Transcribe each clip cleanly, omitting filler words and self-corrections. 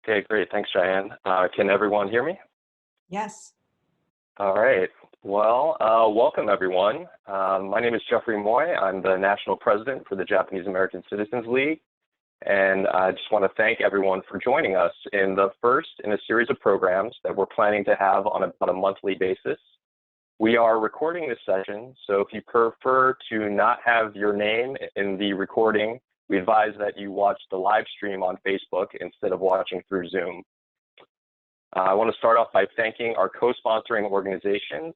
Okay, great. Thanks, Cheyenne. Can everyone hear me? Yes. All right. Well, welcome, everyone. My name is Jeffrey Moy. I'm the National President for the Japanese American Citizens League. And I just want to thank everyone for joining us in the first in a series of programs that we're planning to have on about a monthly basis. We are recording this session, so if you prefer to not have your name in the recording, we advise that you watch the live stream on Facebook instead of watching through Zoom. I want to start off by thanking our co-sponsoring organizations,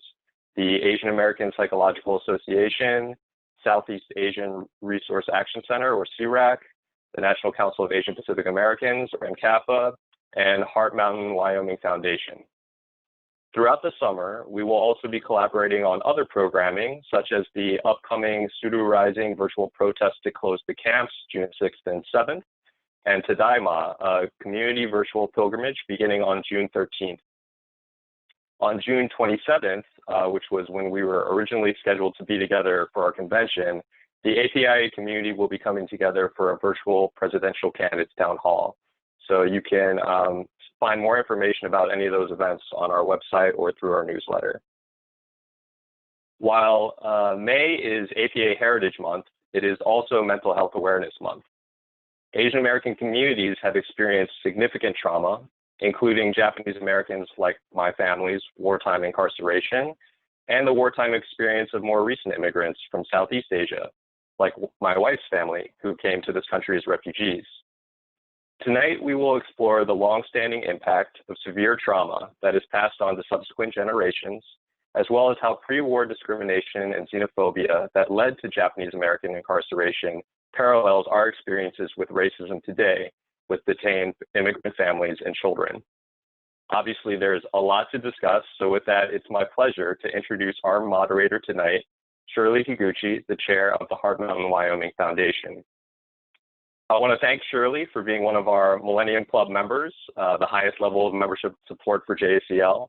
the Asian American Psychological Association, Southeast Asian Resource Action Center, or CRAC, the National Council of Asian Pacific Americans, or NCAPA, and Heart Mountain Wyoming Foundation. Throughout the summer, we will also be collaborating on other programming, such as the upcoming Suru Rising virtual protest to close the camps, June 6th and 7th, and Tadaima, a community virtual pilgrimage beginning on June 13th. On June 27th, which was when we were originally scheduled to be together for our convention, the APIA community will be coming together for a virtual presidential candidates town hall. So you can find more information about any of those events on our website or through our newsletter. While May is APA Heritage Month, it is also Mental Health Awareness Month. Asian American communities have experienced significant trauma, including Japanese Americans like my family's wartime incarceration, and the wartime experience of more recent immigrants from Southeast Asia, like my wife's family, who came to this country as refugees. Tonight, we will explore the long-standing impact of severe trauma that is passed on to subsequent generations, as well as how pre-war discrimination and xenophobia that led to Japanese American incarceration parallels our experiences with racism today with detained immigrant families and children. Obviously, there's a lot to discuss, so with that, it's my pleasure to introduce our moderator tonight, Shirley Higuchi, the chair of the Heart Mountain Wyoming Foundation. I want to thank Shirley for being one of our Millennium Club members, the highest level of membership support for JACL.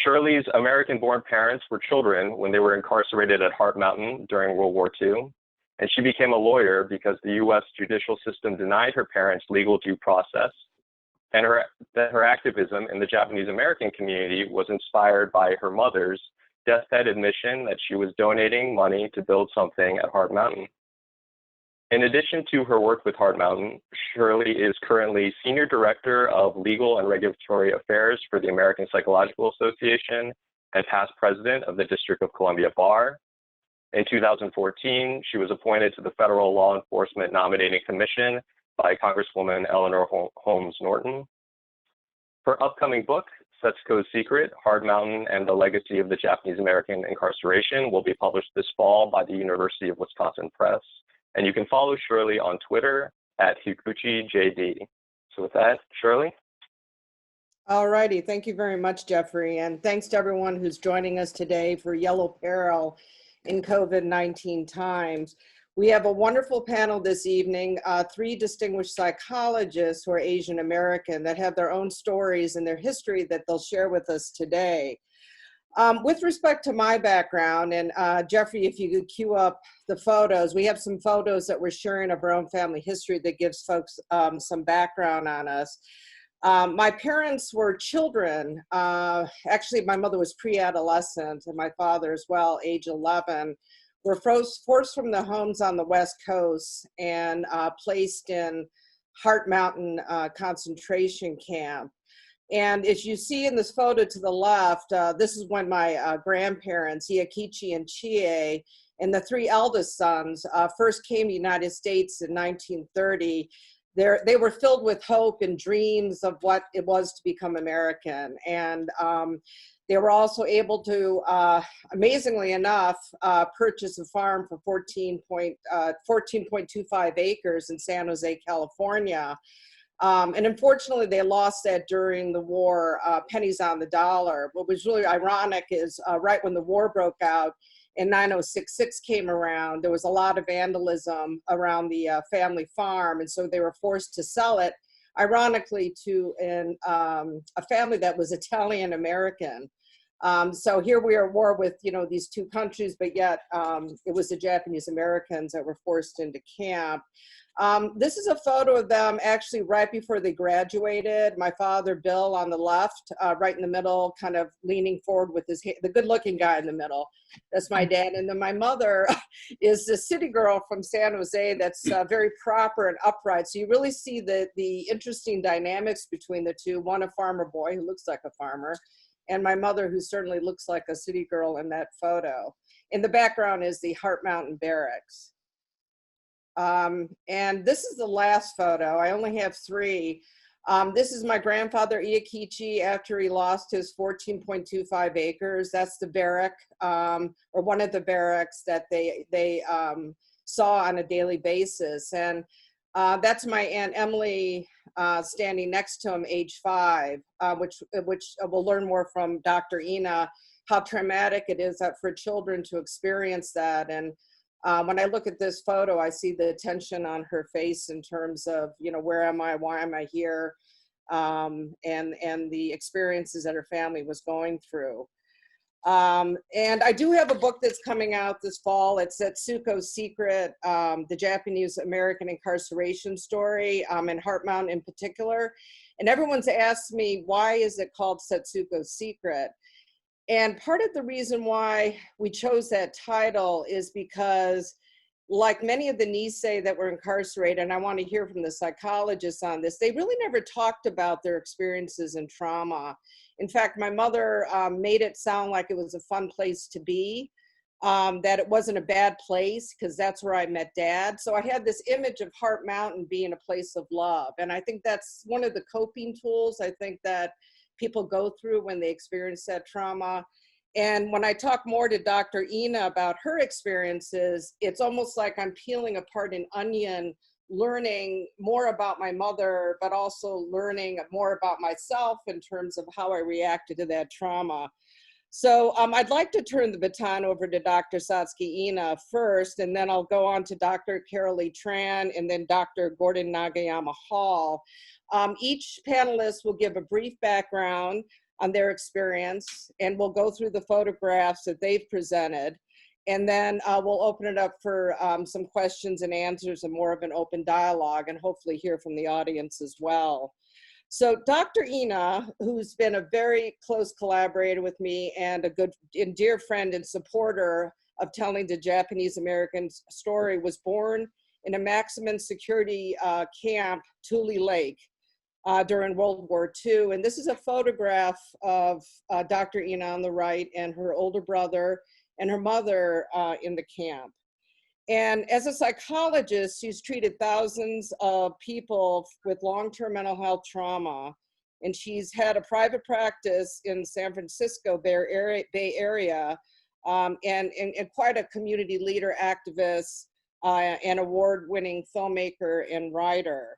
Shirley's American-born parents were children when they were incarcerated at Heart Mountain during World War II, and she became a lawyer because the U.S. judicial system denied her parents legal due process, and her activism in the Japanese American community was inspired by her mother's deathbed admission that she was donating money to build something at Heart Mountain. In addition to her work with Heart Mountain, Shirley is currently Senior Director of Legal and Regulatory Affairs for the American Psychological Association and past President of the District of Columbia Bar. In 2014, she was appointed to the Federal Law Enforcement Nominating Commission by Congresswoman Eleanor Holmes Norton. Her upcoming book, Setsuko's Secret, Heart Mountain and the Legacy of the Japanese American Incarceration, will be published this fall by the University of Wisconsin Press. And you can follow Shirley on Twitter at HiguchiJD. So with that, Shirley. All righty. Thank you very much, Jeffrey. And thanks to everyone who's joining us today for Yellow Peril in COVID-19 times. We have a wonderful panel this evening, three distinguished psychologists who are Asian American that have their own stories and their history that they'll share with us today. With respect to my background, and Jeffrey, if you could cue up the photos, we have some photos that we're sharing of our own family history that gives folks some background on us. My parents were children. Actually, my mother was pre-adolescent and my father as well, age 11. Were forced from the homes on the West Coast and placed in Heart Mountain concentration camp. And as you see in this photo to the left, this is when my grandparents, Higuchi and Chie, and the three eldest sons first came to the United States in 1930. They were filled with hope and dreams of what it was to become American. And they were also able to, amazingly enough, purchase a farm for 14.25 acres in San Jose, California. And unfortunately, they lost that during the war, pennies on the dollar. What was really ironic is right when the war broke out and 9066 came around, there was a lot of vandalism around the family farm. And so they were forced to sell it, ironically, to a family that was Italian American. So here we are at war with, these two countries, but yet it was the Japanese Americans that were forced into camp. This is a photo of them actually right before they graduated. My father, Bill, on the left, right in the middle, kind of leaning forward with the good-looking guy in the middle. That's my dad. And then my mother is the city girl from San Jose that's very proper and upright. So you really see the interesting dynamics between the two. One, a farmer boy who looks like a farmer, and my mother, who certainly looks like a city girl in that photo. In the background is the Heart Mountain Barracks. And this is the last photo. I only have three. This is my grandfather, Higuchi, after he lost his 14.25 acres. That's the barrack, or one of the barracks that they saw on a daily basis. And that's my Aunt Emily standing next to him, age 5, which we'll learn more from Dr. Ina, how traumatic it is for children to experience that. And when I look at this photo, I see the tension on her face in terms of, where am I, why am I here, and the experiences that her family was going through. And I do have a book that's coming out this fall. It's Satsuki's Secret, the Japanese American incarceration story, in Heart Mountain in particular. And everyone's asked me, why is it called Satsuki's Secret? And part of the reason why we chose that title is because, like many of the Nisei that were incarcerated, and I want to hear from the psychologists on this, they really never talked about their experiences and trauma. In fact, my mother made it sound like it was a fun place to be, that it wasn't a bad place, because that's where I met Dad. So I had this image of Heart Mountain being a place of love. And I think that's one of the coping tools I think that people go through when they experience that trauma. And when I talk more to Dr. Ina about her experiences, it's almost like I'm peeling apart an onion, learning more about my mother, but also learning more about myself in terms of how I reacted to that trauma. So I'd like to turn the baton over to Dr. Satsuki Ina first, and then I'll go on to Dr. Cara Lee Tran, and then Dr. Gordon Nagayama Hall. Each panelist will give a brief background on their experience, and we'll go through the photographs that they've presented. And then we'll open it up for some questions and answers and more of an open dialogue, and hopefully hear from the audience as well. So Dr. Ina, who's been a very close collaborator with me and a good and dear friend and supporter of telling the Japanese American story, was born in a maximum security camp, Tule Lake, during World War II. And this is a photograph of Dr. Ina on the right, and her older brother and her mother in the camp. And as a psychologist, she's treated thousands of people with long-term mental health trauma. And she's had a private practice in San Francisco Bay Area, and quite a community leader, activist, and award-winning filmmaker and writer.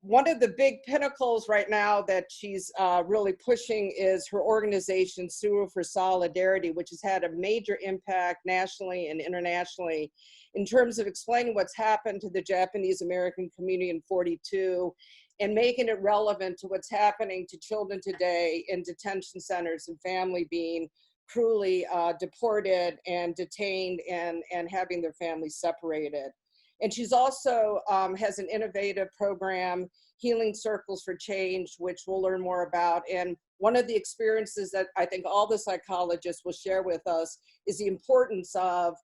One of the big pinnacles right now that she's really pushing is her organization, Suru for Solidarity, which has had a major impact nationally and internationally in terms of explaining what's happened to the Japanese American community in '42 and making it relevant to what's happening to children today in detention centers and family being cruelly deported and detained and having their families separated. And she's also has an innovative program, Healing Circles for Change, which we'll learn more about. And one of the experiences that I think all the psychologists will share with us is the importance of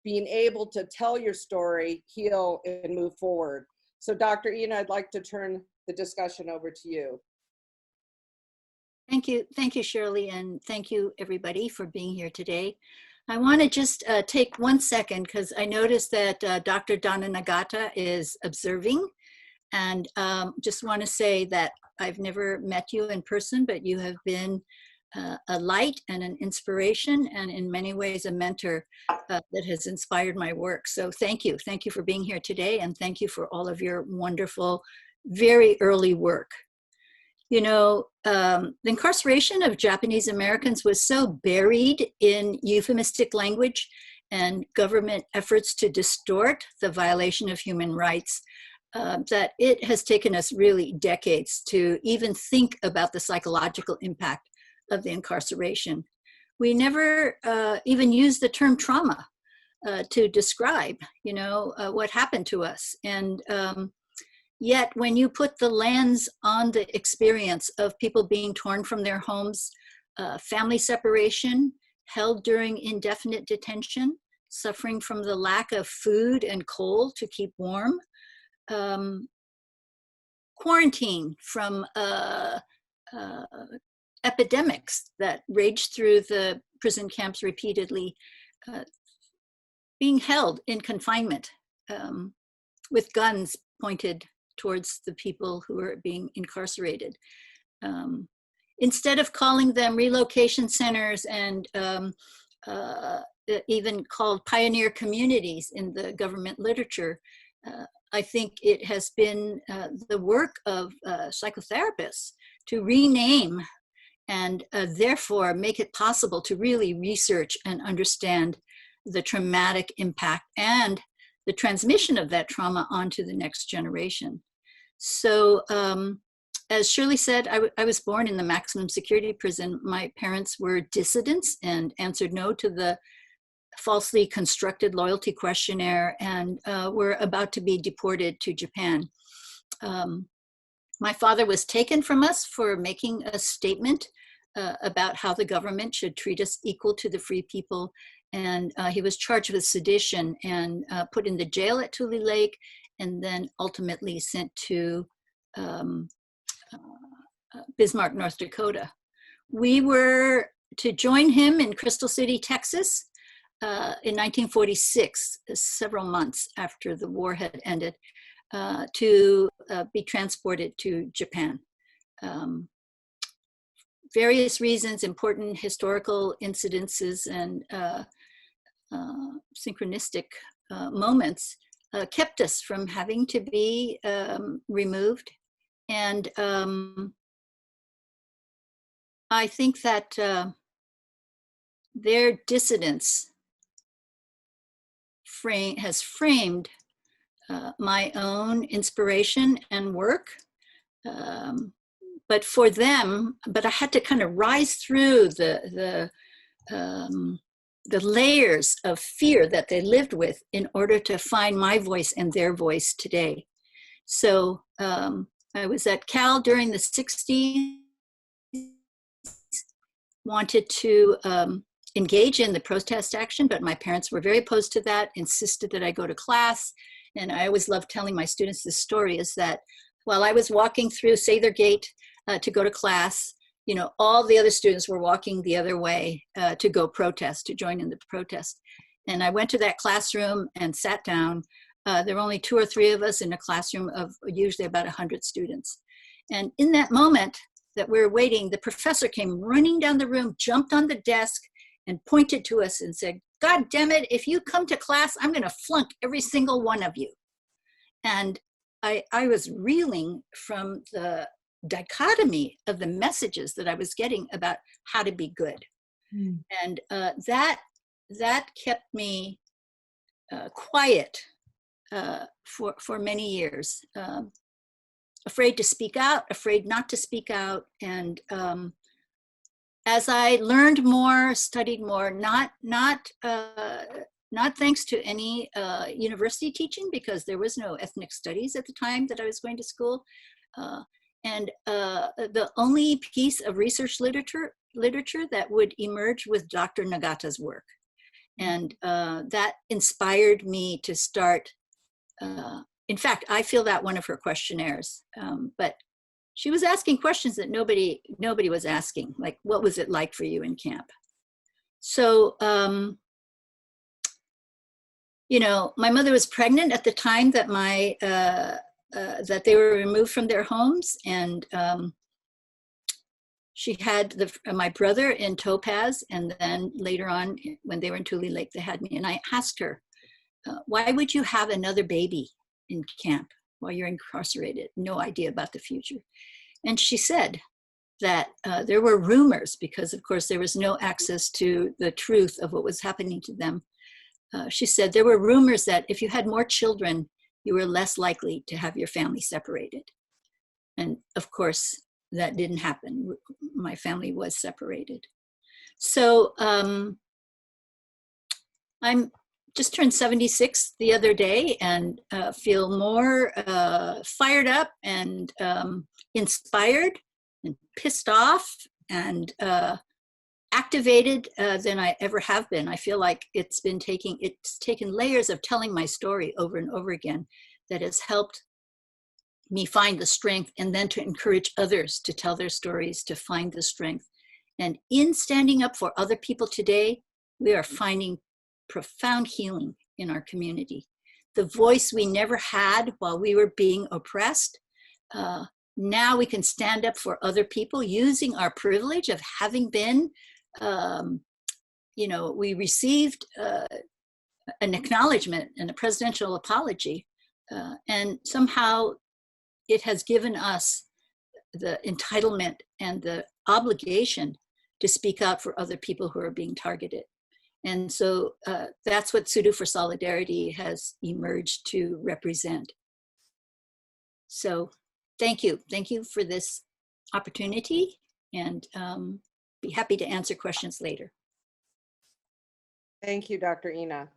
being able to tell your story, heal, and move forward. So Dr. Ina, I'd like to turn the discussion over to you. Thank you, Shirley, and thank you everybody for being here today. I want to just take 1 second because I noticed that Dr. Donna Nagata is observing, and just want to say that I've never met you in person, but you have been a light and an inspiration, and in many ways a mentor that has inspired my work. So thank you for being here today, and thank you for all of your wonderful, very early work. You know, the incarceration of Japanese Americans was so buried in euphemistic language and government efforts to distort the violation of human rights that it has taken us really decades to even think about the psychological impact of the incarceration. We never even used the term trauma to describe, what happened to us. And yet when you put the lens on the experience of people being torn from their homes, family separation, held during indefinite detention, suffering from the lack of food and coal to keep warm, quarantine from epidemics that raged through the prison camps repeatedly, being held in confinement with guns pointed towards the people who are being incarcerated. Instead of calling them relocation centers and even called pioneer communities in the government literature, I think it has been the work of psychotherapists to rename and therefore make it possible to really research and understand the traumatic impact and the transmission of that trauma onto the next generation. So as Shirley said, I was born in the maximum security prison. My parents were dissidents and answered no to the falsely constructed loyalty questionnaire and were about to be deported to Japan. My father was taken from us for making a statement about how the government should treat us equal to the free people. And he was charged with sedition and put in the jail at Tule Lake and then ultimately sent to Bismarck, North Dakota. We were to join him in Crystal City, Texas in 1946, several months after the war had ended, to be transported to Japan. Various reasons, important historical incidences and synchronistic moments kept us from having to be removed. And I think that their dissidence has framed my own inspiration and work. But for them, I had to kind of rise through the layers of fear that they lived with in order to find my voice and their voice today. So I was at Cal during the 60s, wanted to engage in the protest action, but my parents were very opposed to that, insisted that I go to class. And I always love telling my students this story, is that while I was walking through Sather Gate to go to class, all the other students were walking the other way to go protest, to join in the protest. And I went to that classroom and sat down. There were only 2 or 3 of us in a classroom of usually about 100 students. And in that moment that we were waiting, the professor came running down the room, jumped on the desk, and pointed to us and said, "God damn it, if you come to class, I'm gonna flunk every single one of you." And I was reeling from the dichotomy of the messages that I was getting about how to be good. And that kept me quiet for many years, afraid to speak out, afraid not to speak out. And as I learned more, studied more, not thanks to any university teaching, because there was no ethnic studies at the time that I was going to school. And the only piece of research literature that would emerge was Dr. Nagata's work. And that inspired me to start, in fact, I filled out one of her questionnaires, but she was asking questions that nobody was asking, like, what was it like for you in camp? So, my mother was pregnant at the time that that they were removed from their homes, and she had my brother in Topaz, and then later on, when they were in Tule Lake, they had me. And I asked her, why would you have another baby in camp while you're incarcerated? No idea about the future. And she said that there were rumors, because of course there was no access to the truth of what was happening to them. She said there were rumors that if you had more children, you were less likely to have your family separated. And of course, that didn't happen. My family was separated. So I'm just turned 76 the other day and feel more fired up and inspired and pissed off and activated than I ever have been. I feel like it's taken layers of telling my story over and over again that has helped me find the strength, and then to encourage others to tell their stories, to find the strength. And in standing up for other people today, we are finding profound healing in our community. The voice we never had while we were being oppressed, now we can stand up for other people using our privilege of having been, we received an acknowledgement and a presidential apology, and somehow it has given us the entitlement and the obligation to speak out for other people who are being targeted. And so that's what Sudo for Solidarity has emerged to represent. So thank you. Thank you for this opportunity, and be happy to answer questions later. Thank you, Dr. Ina.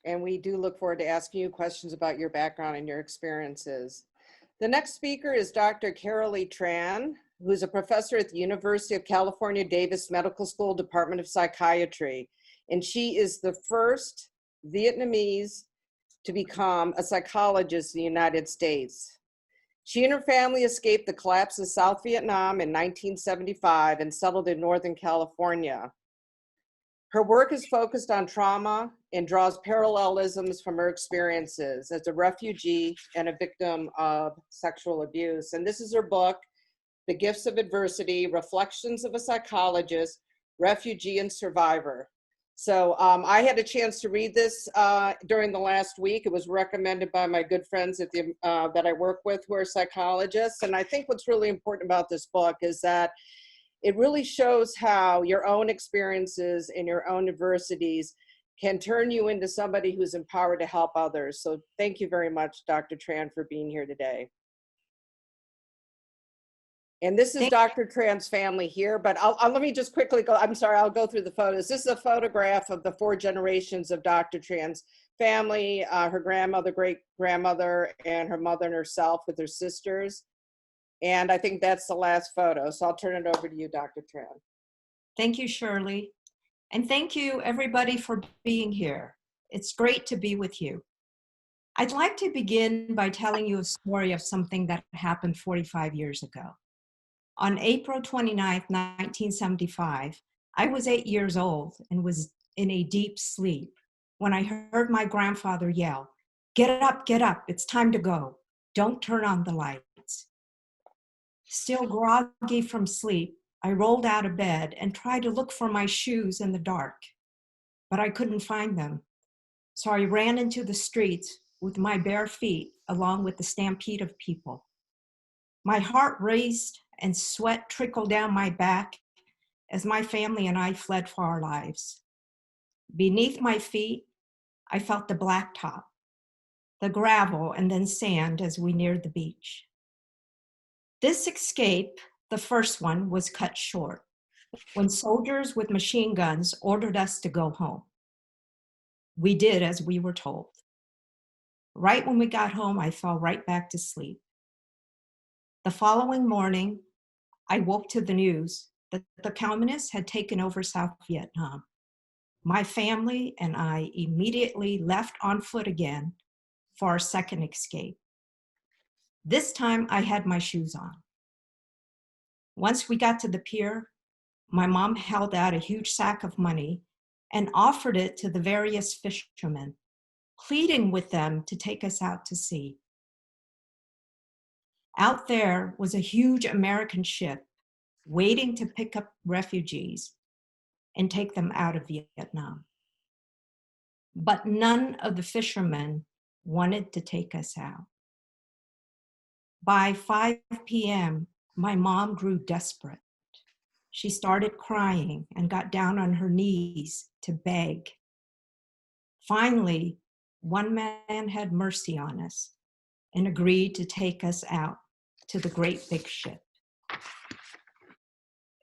And we do look forward to asking you questions about your background and your experiences. The next speaker is Dr. Cara Lee Tran, who's a professor at the University of California, Davis Medical School, Department of Psychiatry. And she is the first Vietnamese to become a psychologist in the United States. She and her family escaped the collapse of South Vietnam in 1975 and settled in Northern California. Her work is focused on trauma and draws parallelisms from her experiences as a refugee and a victim of sexual abuse. And this is her book, The Gifts of Adversity, Reflections of a Psychologist, Refugee and Survivor. So I had a chance to read this during the last week. It was recommended by my good friends at the, that I work with who are psychologists. And I think what's really important about this book is that it really shows how your own experiences and your own adversities can turn you into somebody who's empowered to help others. So thank you very much, Dr. Tran, for being here today. And this is Dr. Tran's family here, but let me just quickly go, I'm sorry, I'll go through the photos. This is a photograph of the 4 generations of Dr. Tran's family, her grandmother, great-grandmother, and her mother and herself with her sisters. And I think that's the last photo. So I'll turn it over to you, Dr. Tran. Thank you, Shirley. And thank you, everybody, for being here. It's great to be with you. I'd like to begin by telling you a story of something that happened 45 years ago. On April 29th, 1975, I was 8 years old and was in a deep sleep when I heard my grandfather yell, get up, it's time to go. Don't turn on the lights." Still groggy from sleep, I rolled out of bed and tried to look for my shoes in the dark, but I couldn't find them. So I ran into the streets with my bare feet along with the stampede of people. My heart raced and sweat trickled down my back as my family and I fled for our lives. Beneath my feet, I felt the blacktop, the gravel, and then sand as we neared the beach. This escape, the first one, was cut short when soldiers with machine guns ordered us to go home. We did as we were told. Right when we got home, I fell right back to sleep. The following morning, I woke to the news that the communists had taken over South Vietnam. My family and I immediately left on foot again for our second escape. This time I had my shoes on. Once we got to the pier, my mom held out a huge sack of money and offered it to the various fishermen, pleading with them to take us out to sea. Out there was a huge American ship waiting to pick up refugees and take them out of Vietnam. But none of the fishermen wanted to take us out. By 5 p.m., my mom grew desperate. She started crying and got down on her knees to beg. Finally, one man had mercy on us and agreed to take us out to the great big ship.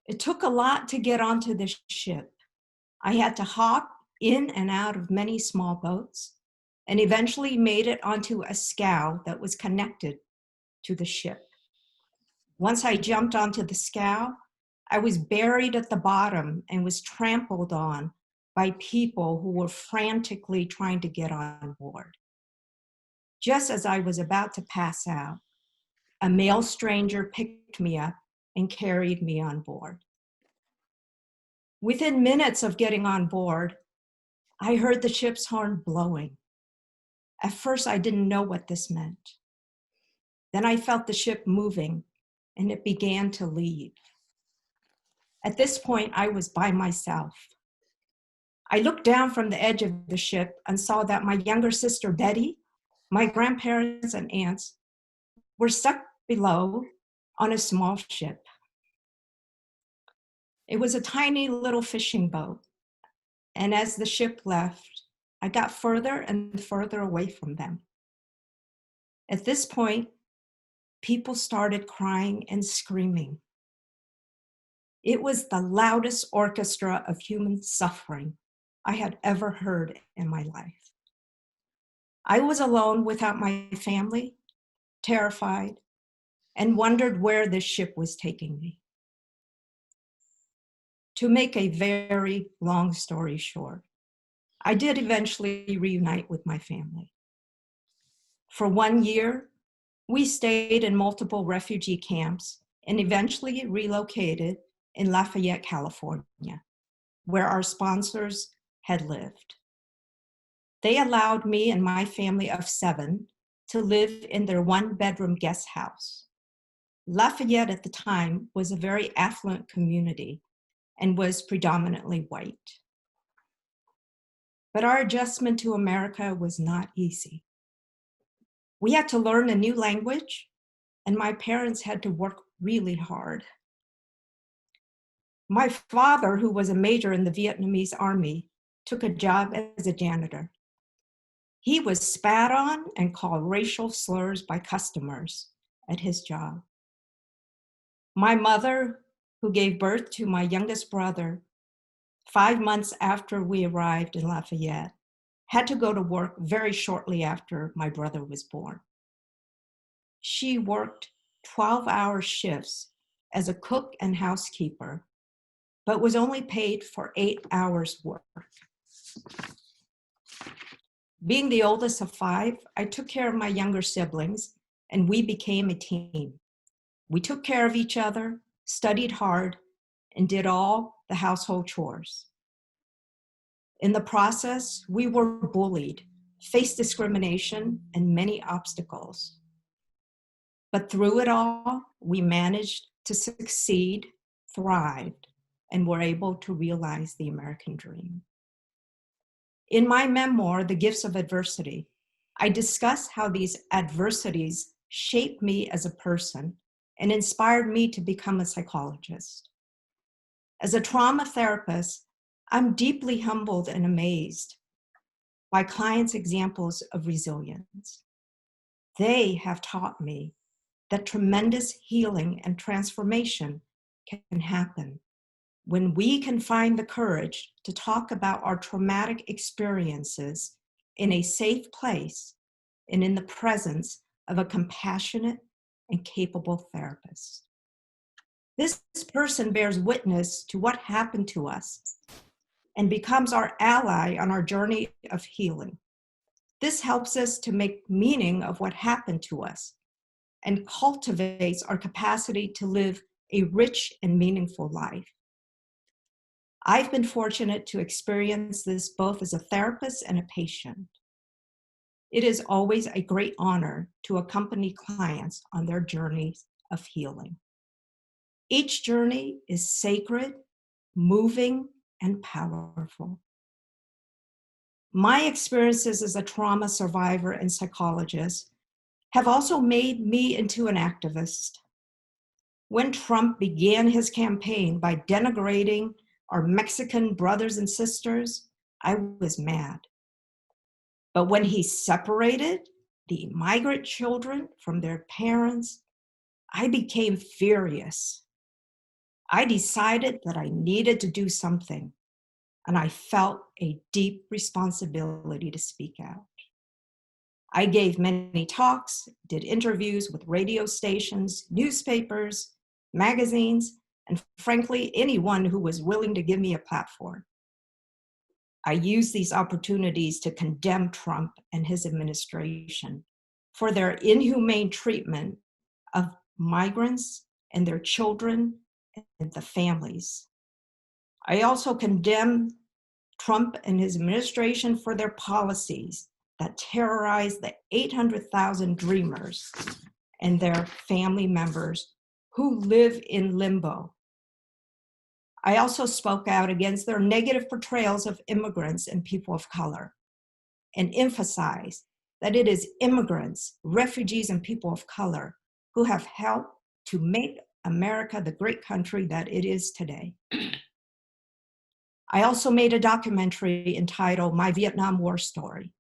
It took a lot to get onto the ship. I had to hop in and out of many small boats and eventually made it onto a scow that was connected to the ship. Once I jumped onto the scow, I was buried at the bottom and was trampled on by people who were frantically trying to get on board. Just as I was about to pass out, a male stranger picked me up and carried me on board. Within minutes of getting on board, I heard the ship's horn blowing. At first, I didn't know what this meant. Then I felt the ship moving, and it began to leave. At this point, I was by myself. I looked down from the edge of the ship and saw that my younger sister, Betty, my grandparents and aunts were stuck below on a small ship. It was a tiny little fishing boat, and as the ship left, I got further and further away from them. At this point, people started crying and screaming. It was the loudest orchestra of human suffering I had ever heard in my life. I was alone without my family, terrified, and wondered where this ship was taking me. To make a very long story short, I did eventually reunite with my family. For 1 year, we stayed in multiple refugee camps and eventually relocated in Lafayette, California, where our sponsors had lived. They allowed me and my family of 7 to live in their 1-bedroom guest house. Lafayette at the time was a very affluent community and was predominantly white. But our adjustment to America was not easy. We had to learn a new language, and my parents had to work really hard. My father, who was a major in the Vietnamese army, took a job as a janitor. He was spat on and called racial slurs by customers at his job. My mother, who gave birth to my youngest brother 5 months after we arrived in Lafayette, had to go to work very shortly after my brother was born. She worked 12-hour shifts as a cook and housekeeper, but was only paid for 8 hours work. Being the oldest of 5, I took care of my younger siblings, and we became a team. We took care of each other, studied hard, and did all the household chores. In the process, we were bullied, faced discrimination, and many obstacles. But through it all, we managed to succeed, thrived, and were able to realize the American dream. In my memoir, The Gifts of Adversity, I discuss how these adversities shaped me as a person and inspired me to become a psychologist. As a trauma therapist, I'm deeply humbled and amazed by clients' examples of resilience. They have taught me that tremendous healing and transformation can happen when we can find the courage to talk about our traumatic experiences in a safe place and in the presence of a compassionate and capable therapist. This person bears witness to what happened to us and becomes our ally on our journey of healing. This helps us to make meaning of what happened to us and cultivates our capacity to live a rich and meaningful life. I've been fortunate to experience this both as a therapist and a patient. It is always a great honor to accompany clients on their journeys of healing. Each journey is sacred, moving, and powerful. My experiences as a trauma survivor and psychologist have also made me into an activist. When Trump began his campaign by denigrating our Mexican brothers and sisters, I was mad. But when he separated the migrant children from their parents, I became furious. I decided that I needed to do something, and I felt a deep responsibility to speak out. I gave many talks, did interviews with radio stations, newspapers, magazines, and frankly, anyone who was willing to give me a platform. I used these opportunities to condemn Trump and his administration for their inhumane treatment of migrants and their children and the families. I also condemn Trump and his administration for their policies that terrorize the 800,000 dreamers and their family members who live in limbo. I also spoke out against their negative portrayals of immigrants and people of color and emphasized that it is immigrants, refugees, and people of color who have helped to make America the great country that it is today. I also made a documentary entitled My Vietnam War Story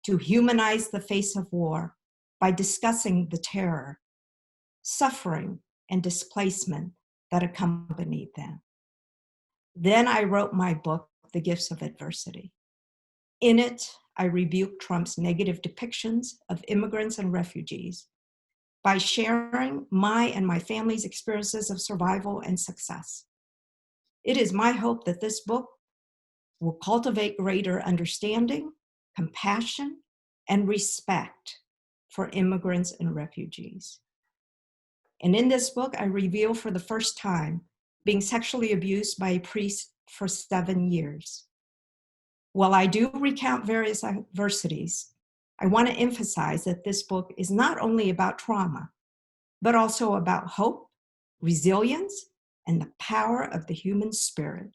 to humanize the face of war by discussing the terror, suffering, and displacement that accompanied them. Then I wrote my book, The Gifts of Adversity. In it, I rebuked Trump's negative depictions of immigrants and refugees by sharing my and my family's experiences of survival and success. It is my hope that this book will cultivate greater understanding, compassion, and respect for immigrants and refugees. And in this book, I reveal for the first time being sexually abused by a priest for 7 years. While I do recount various adversities, I want to emphasize that this book is not only about trauma, but also about hope, resilience, and the power of the human spirit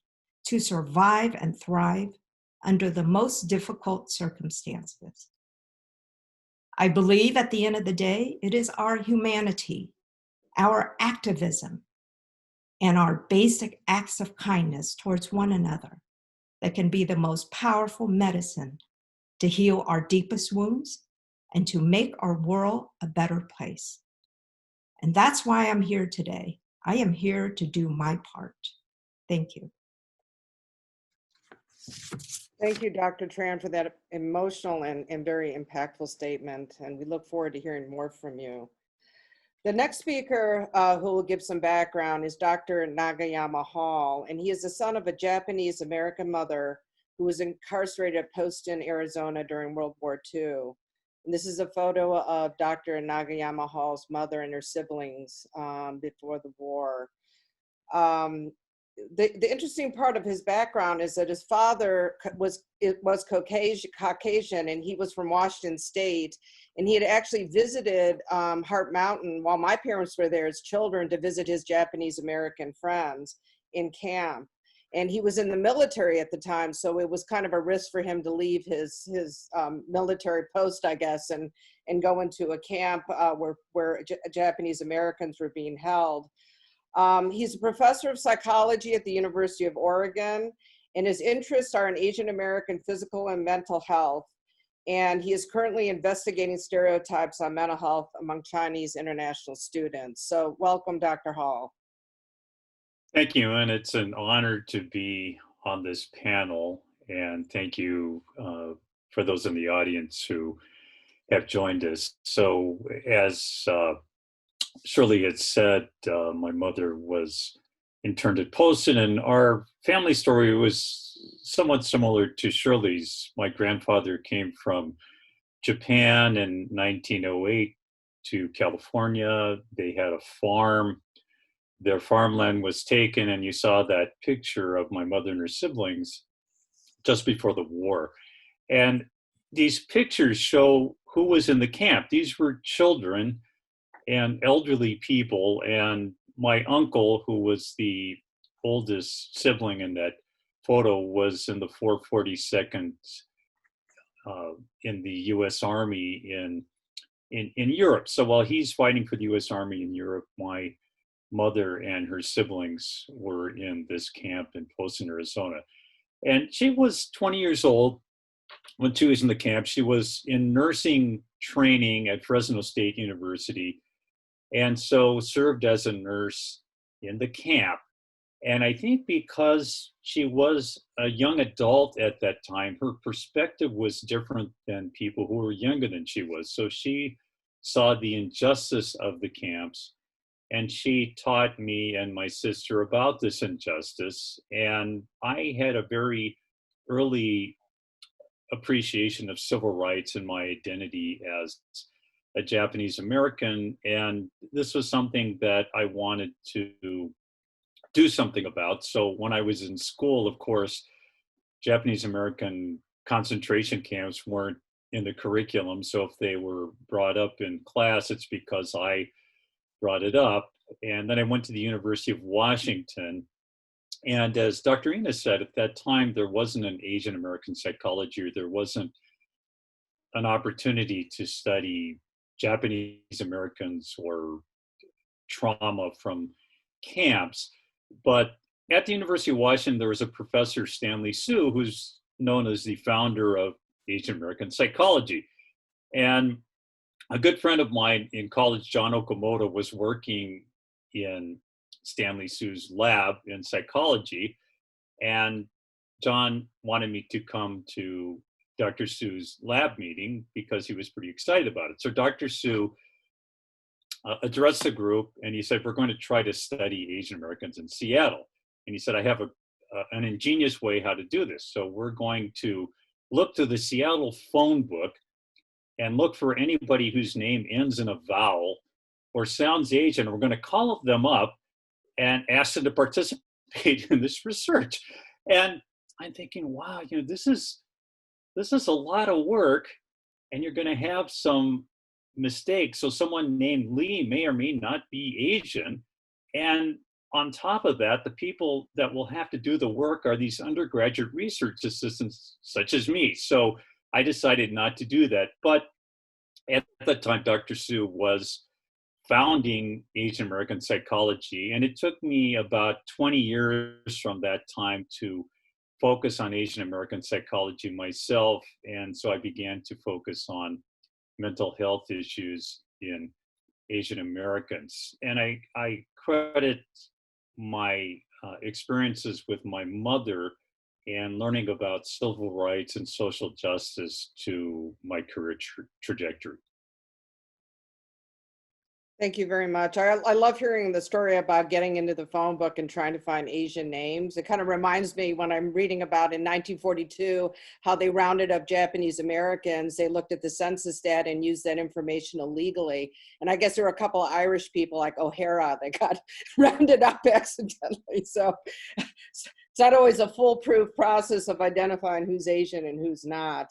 to survive and thrive under the most difficult circumstances. I believe at the end of the day, it is our humanity, our activism, and our basic acts of kindness towards one another that can be the most powerful medicine to heal our deepest wounds and to make our world a better place. And that's why I'm here today. I am here to do my part. Thank you. Thank you, Dr. Tran, for that emotional and very impactful statement. And we look forward to hearing more from you. The next speaker who will give some background is Dr. Nagayama Hall, and he is the son of a Japanese American mother who was incarcerated at Poston, Arizona during World War II. And this is a photo of Dr. Nagayama Hall's mother and her siblings before the war. The interesting part of his background is that his father was Caucasian, and he was from Washington State, and he had actually visited Heart Mountain while my parents were there as children to visit his Japanese American friends in camp. And he was in the military at the time, so it was kind of a risk for him to leave his military post, I guess, and go into a camp where Japanese Americans were being held. He's a professor of psychology at the University of Oregon, and his interests are in Asian American physical and mental health. And he is currently investigating stereotypes on mental health among Chinese international students. So welcome, Dr. Hall. Thank you, and it's an honor to be on this panel. And thank you for those in the audience who have joined us. So as Shirley had said, my mother was interned at Poston, and our family story was somewhat similar to Shirley's. My grandfather came from Japan in 1908 to California. They had a farm. Their farmland was taken, and you saw that picture of my mother and her siblings just before the war. And these pictures show who was in the camp. These were children and elderly people, and my uncle, who was the oldest sibling in that photo, was in the 442nd in the U.S. Army in Europe. So while he's fighting for the U.S. Army in Europe, my mother and her siblings were in this camp in Poston, Arizona. And she was 20 years old when she was in the camp. She was in nursing training at Fresno State University, and so served as a nurse in the camp. And I think because she was a young adult at that time, her perspective was different than people who were younger than she was. So she saw the injustice of the camps, and she taught me and my sister about this injustice. And I had a very early appreciation of civil rights and my identity as a Japanese American. And this was something that I wanted to do something about. So when I was in school, of course, Japanese American concentration camps weren't in the curriculum. So if they were brought up in class, it's because I brought it up. And then I went to the University of Washington. And as Dr. Ina said, at that time, there wasn't an Asian American psychology, or there wasn't an opportunity to study Japanese Americans or trauma from camps. But at the University of Washington, there was a professor, Stanley Sue, who's known as the founder of Asian American psychology. And a good friend of mine in college, John Okamoto, was working in Stanley Sue's lab in psychology. And John wanted me to come to Dr. Sue's lab meeting because he was pretty excited about it. So Dr. Sue addressed the group, and he said, we're going to try to study Asian Americans in Seattle. And he said, I have an ingenious way how to do this. So we're going to look to the Seattle phone book and look for anybody whose name ends in a vowel or sounds Asian. We're going to call them up and ask them to participate in this research. And I'm thinking, wow, this is a lot of work, and you're going to have some mistakes. So someone named Lee may or may not be Asian. And on top of that, the people that will have to do the work are these undergraduate research assistants such as me. So I decided not to do that. But at that time, Dr. Sue was founding Asian American psychology. And it took me about 20 years from that time to focus on Asian American psychology myself. And so I began to focus on mental health issues in Asian Americans. And I credit my experiences with my mother and learning about civil rights and social justice to my career trajectory. Thank you very much. I love hearing the story about getting into the phone book and trying to find Asian names. It kind of reminds me when I'm reading about in 1942, how they rounded up Japanese Americans. They looked at the census data and used that information illegally. And I guess there were a couple of Irish people like O'Hara that got rounded up accidentally. So it's not always a foolproof process of identifying who's Asian and who's not.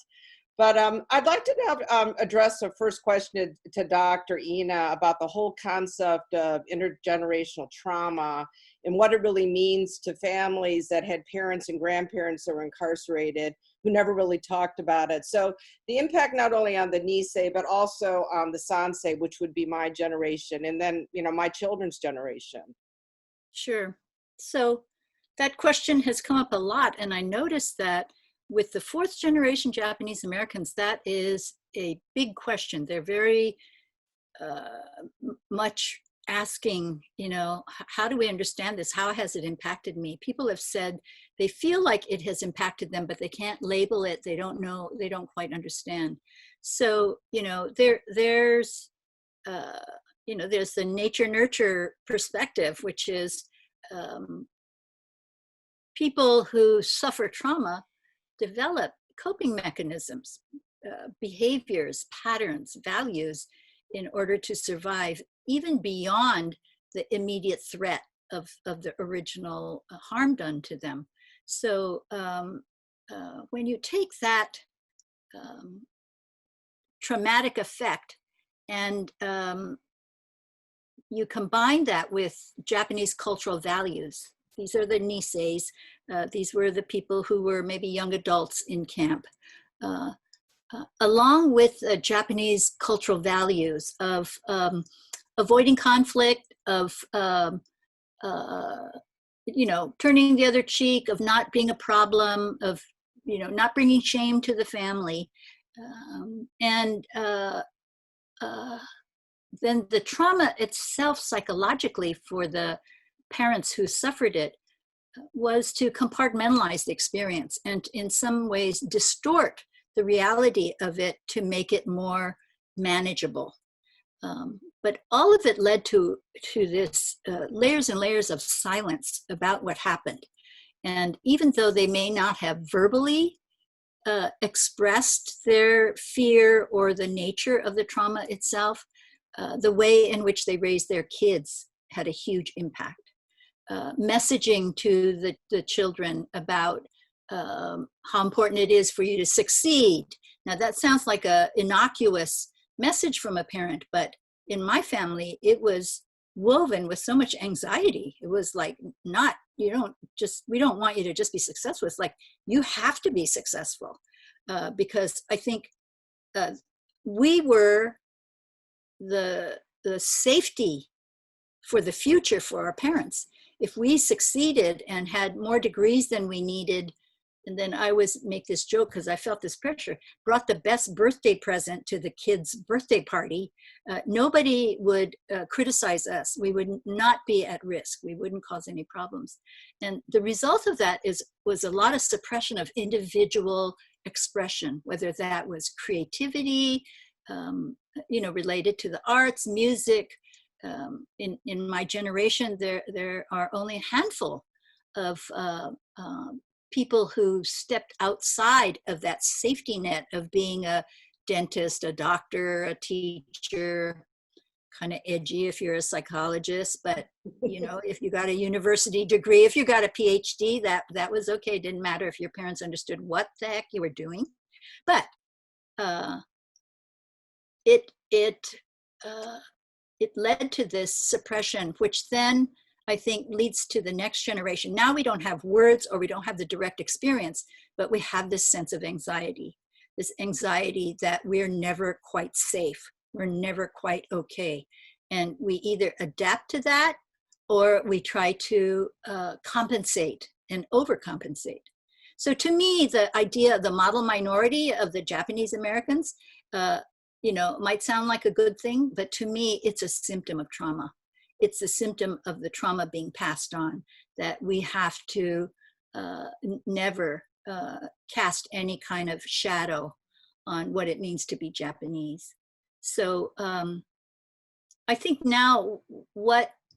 But I'd like to now address the first question to Dr. Ina about the whole concept of intergenerational trauma and what it really means to families that had parents and grandparents that were incarcerated who never really talked about it. So the impact not only on the Nisei, but also on the Sansei, which would be my generation, and then, my children's generation. Sure. So that question has come up a lot, and I noticed that with the fourth generation Japanese Americans, that is a big question. They're very much asking, how do we understand this? How has it impacted me? People have said they feel like it has impacted them, but they can't label it. They don't know, they don't quite understand. So, there's the nature-nurture perspective, which is people who suffer trauma develop coping mechanisms, behaviors, patterns, values in order to survive, even beyond the immediate threat of the original harm done to them. So when you take that traumatic effect and you combine that with Japanese cultural values, these are the Niseis. These were the people who were maybe young adults in camp, along with Japanese cultural values of avoiding conflict, of turning the other cheek, of not being a problem, of not bringing shame to the family, and then the trauma itself psychologically for the parents who suffered it was to compartmentalize the experience and in some ways distort the reality of it to make it more manageable. But all of it led to this layers and layers of silence about what happened. And even though they may not have verbally expressed their fear or the nature of the trauma itself, the way in which they raised their kids had a huge impact. Messaging to the children about how important it is for you to succeed. Now that sounds like an innocuous message from a parent, but in my family, it was woven with so much anxiety. It was like, we don't want you to just be successful. It's like, you have to be successful. Because I think we were the safety for the future for our parents. If we succeeded and had more degrees than we needed, and then I always make this joke because I felt this pressure, brought the best birthday present to the kids' birthday party, nobody would criticize us. We would not be at risk. We wouldn't cause any problems. And the result of that was a lot of suppression of individual expression, whether that was creativity, related to the arts, music. In my generation, there are only a handful of people who stepped outside of that safety net of being a dentist, a doctor, a teacher, kind of edgy if you're a psychologist, but if you got a university degree, if you got a PhD, that was okay. It didn't matter if your parents understood what the heck you were doing. But it led to this suppression, which then I think leads to the next generation. Now we don't have words or we don't have the direct experience, but we have this sense of anxiety, this anxiety that we're never quite safe. We're never quite okay. And we either adapt to that or we try to compensate and overcompensate. So to me, the idea of the model minority of the Japanese Americans, might sound like a good thing, but to me, it's a symptom of trauma. It's a symptom of the trauma being passed on, that we have to never cast any kind of shadow on what it means to be Japanese. So I think now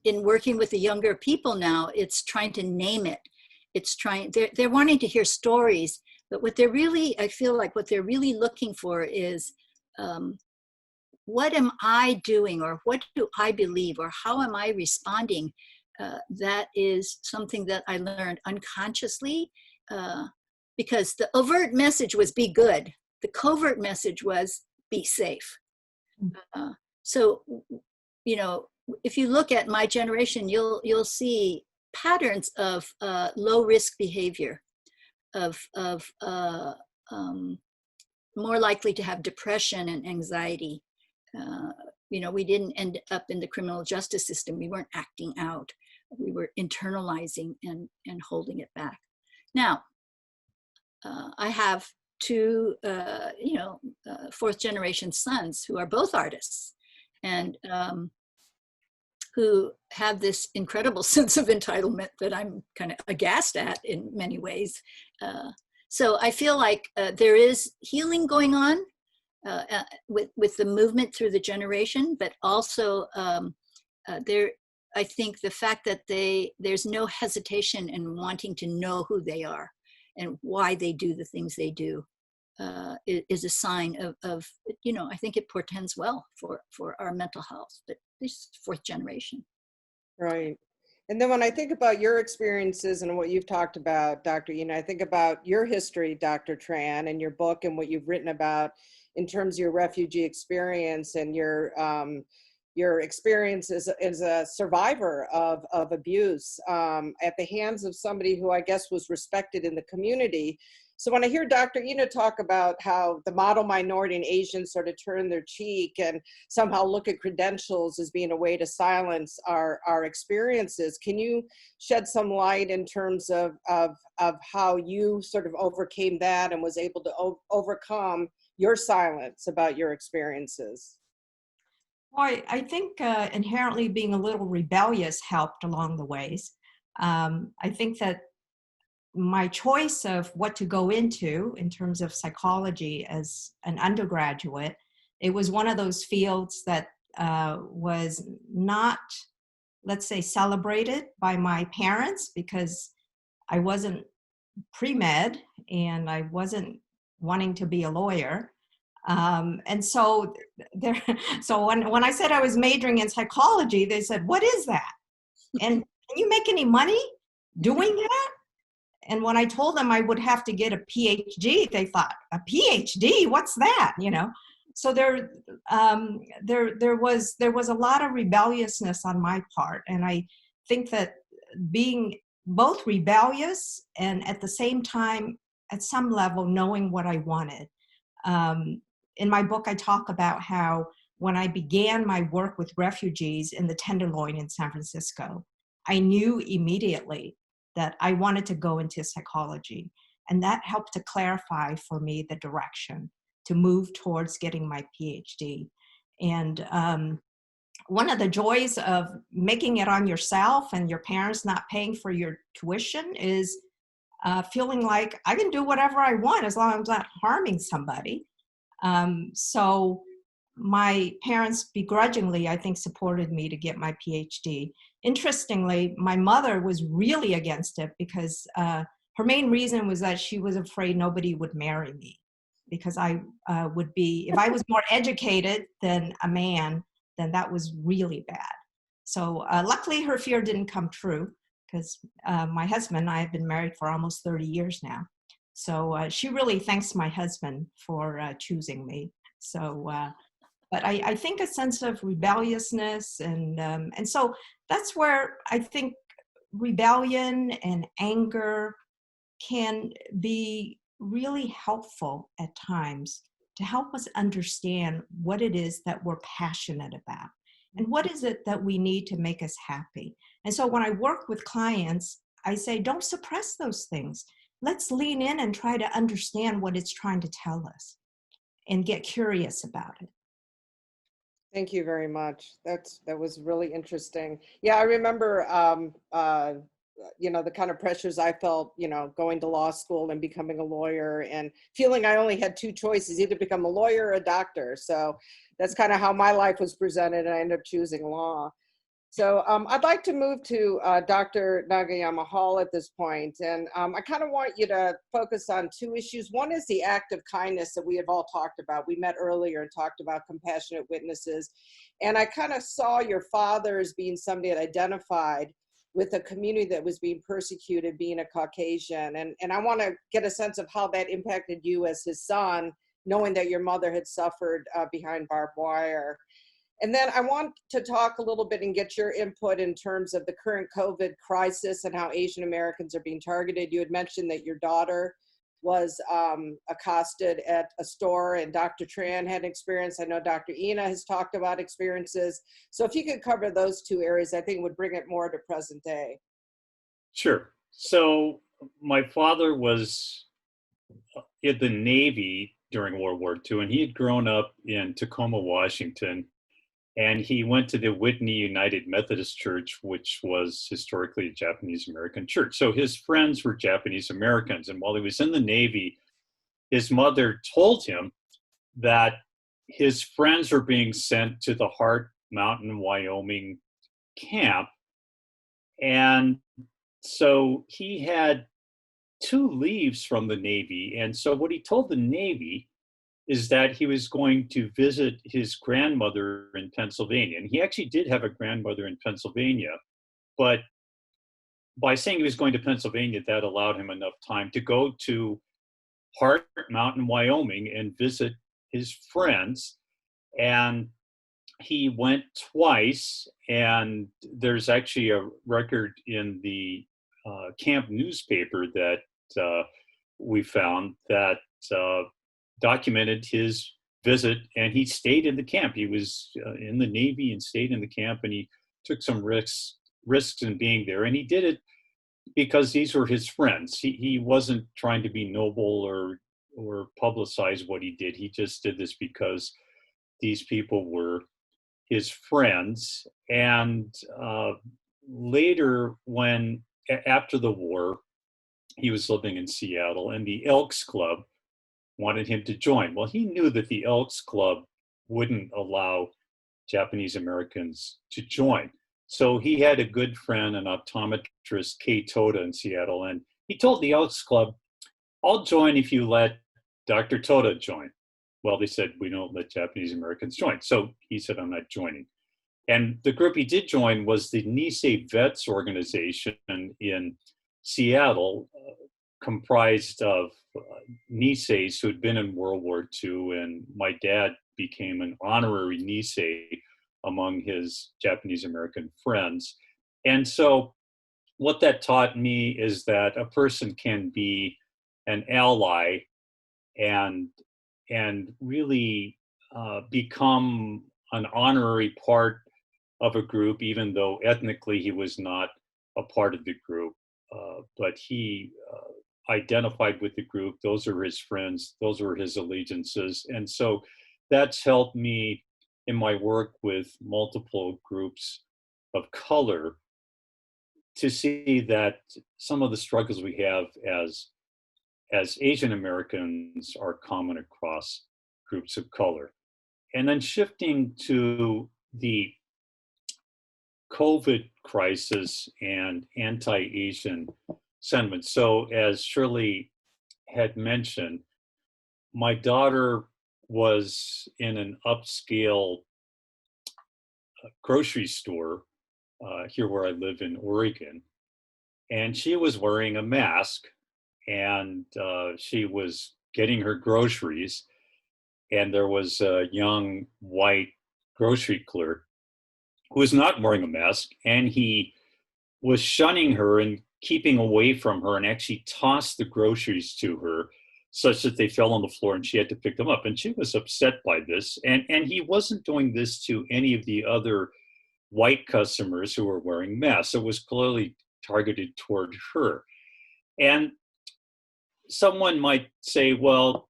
in working with the younger people now, it's trying to name it. They're wanting to hear stories, but I feel like what they're really looking for is, what am I doing, or what do I believe, or how am I responding? That is something that I learned unconsciously, because the overt message was be good. The covert message was be safe. So, if you look at my generation, you'll see patterns of low risk behavior, of more likely to have depression and anxiety. We didn't end up in the criminal justice system. We weren't acting out. We were internalizing and holding it back. Now, I have two, fourth generation sons who are both artists and who have this incredible sense of entitlement that I'm kind of aghast at in many ways. So I feel like there is healing going on with the movement through the generation, but also I think the fact that there's no hesitation in wanting to know who they are and why they do the things they do is a sign of I think it portends well for our mental health, but this fourth generation. Right. And then when I think about your experiences and what you've talked about, Dr. I think about your history, Dr. Tran, and your book and what you've written about in terms of your refugee experience and your experience as a survivor of abuse at the hands of somebody who I guess was respected in the community. So when I hear Dr. Ina talk about how the model minority and Asians sort of turn their cheek and somehow look at credentials as being a way to silence our experiences, can you shed some light in terms of how you sort of overcame that and was able to overcome your silence about your experiences? Well, I think inherently being a little rebellious helped along the ways. I think that my choice of what to go into in terms of psychology as an undergraduate, it was one of those fields that was not, let's say, celebrated by my parents, because I wasn't pre-med and I wasn't wanting to be a lawyer. And so so when I said I was majoring in psychology, they said, "What is that? And can you make any money doing that?" And when I told them I would have to get a PhD, they thought, "A PhD? What's that?" You know. So there was a lot of rebelliousness on my part, and I think that being both rebellious and at the same time, at some level, knowing what I wanted. In my book, I talk about how when I began my work with refugees in the Tenderloin in San Francisco, I knew immediately that I wanted to go into psychology. And that helped to clarify for me the direction to move towards getting my PhD. And one of the joys of making it on yourself and your parents not paying for your tuition is feeling like I can do whatever I want as long as I'm not harming somebody. So my parents begrudgingly, I think, supported me to get my PhD. Interestingly, my mother was really against it because her main reason was that she was afraid nobody would marry me, because I would be, if I was more educated than a man, then that was really bad. So luckily her fear didn't come true, because my husband and I have been married for almost 30 years now. So she really thanks my husband for choosing me. So, but I think a sense of rebelliousness, and so that's where I think rebellion and anger can be really helpful at times to help us understand what it is that we're passionate about and what is it that we need to make us happy. And so when I work with clients, I say, don't suppress those things. Let's lean in and try to understand what it's trying to tell us and get curious about it. Thank you very much. That was really interesting. Yeah, I remember, the kind of pressures I felt, going to law school and becoming a lawyer, and feeling I only had two choices, either become a lawyer or a doctor. So that's kind of how my life was presented, and I ended up choosing law. So I'd like to move to Dr. Nagayama Hall at this point. And I kind of want you to focus on two issues. One is the act of kindness that we have all talked about. We met earlier and talked about compassionate witnesses. And I kind of saw your father as being somebody that identified with a community that was being persecuted, being a Caucasian. And I want to get a sense of how that impacted you as his son, knowing that your mother had suffered behind barbed wire. And then I want to talk a little bit and get your input in terms of the current COVID crisis and how Asian Americans are being targeted. You had mentioned that your daughter was accosted at a store, and Dr. Tran had experience. I know Dr. Ina has talked about experiences. So if you could cover those two areas, I think it would bring it more to present day. Sure. So my father was in the Navy during World War II, and he had grown up in Tacoma, Washington. And he went to the Whitney United Methodist Church, which was historically a Japanese American church. So his friends were Japanese Americans. And while he was in the Navy, his mother told him that his friends were being sent to the Heart Mountain, Wyoming camp. And so he had 2 leaves from the Navy. And so what he told the Navy is that he was going to visit his grandmother in Pennsylvania. And he actually did have a grandmother in Pennsylvania. But by saying he was going to Pennsylvania, that allowed him enough time to go to Heart Mountain, Wyoming, and visit his friends. And he went twice. And there's actually a record in the camp newspaper that we found that documented his visit, and he stayed in the camp. He was in the Navy and stayed in the camp, and he took some risks in being there. And he did it because these were his friends. He wasn't trying to be noble or publicize what he did. He just did this because these people were his friends. And later, when after the war, he was living in Seattle, and the Elks Club wanted him to join. Well, he knew that the Elks Club wouldn't allow Japanese Americans to join. So he had a good friend, an optometrist, Kei Toda in Seattle, and he told the Elks Club, I'll join if you let Dr. Toda join. Well, they said, we don't let Japanese Americans join. So he said, I'm not joining. And the group he did join was the Nisei Vets organization in Seattle, comprised of Niseis who had been in World War II, and my dad became an honorary Nisei among his Japanese American friends. And so what that taught me is that a person can be an ally and really become an honorary part of a group, even though ethnically he was not a part of the group. But he identified with the group. Those are his friends. Those were his allegiances. And so that's helped me in my work with multiple groups of color to see that some of the struggles we have as Asian Americans are common across groups of color. And then shifting to the COVID crisis and anti-Asian sentiment. So as Shirley had mentioned, my daughter was in an upscale grocery store here where I live in Oregon, and she was wearing a mask, and she was getting her groceries, and there was a young white grocery clerk who was not wearing a mask, and he was shunning her and keeping away from her, and actually tossed the groceries to her such that they fell on the floor and she had to pick them up. And she was upset by this. And he wasn't doing this to any of the other white customers who were wearing masks. It was clearly targeted toward her. And someone might say, well,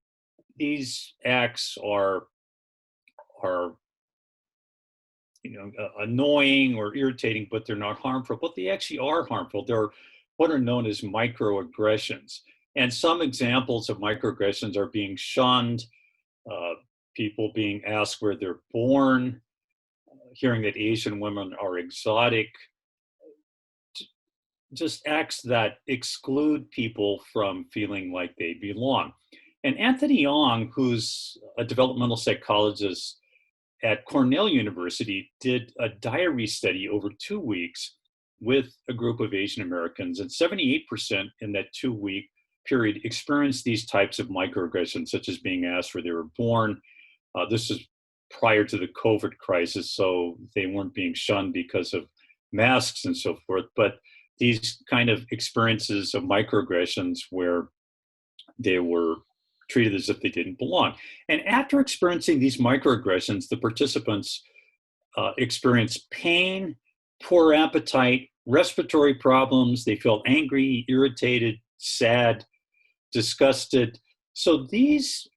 these acts are annoying or irritating, but they're not harmful. But they actually are harmful. They're what are known as microaggressions. And some examples of microaggressions are being shunned, people being asked where they're born, hearing that Asian women are exotic, just acts that exclude people from feeling like they belong. And Anthony Yong, who's a developmental psychologist at Cornell University, did a diary study over 2 weeks with a group of Asian Americans, and 78% in that 2-week period experienced these types of microaggressions, such as being asked where they were born. This is prior to the COVID crisis, so they weren't being shunned because of masks and so forth, but these kind of experiences of microaggressions where they were treated as if they didn't belong. And after experiencing these microaggressions, the participants experienced pain, poor appetite, respiratory problems. They felt angry, irritated, sad, disgusted. So these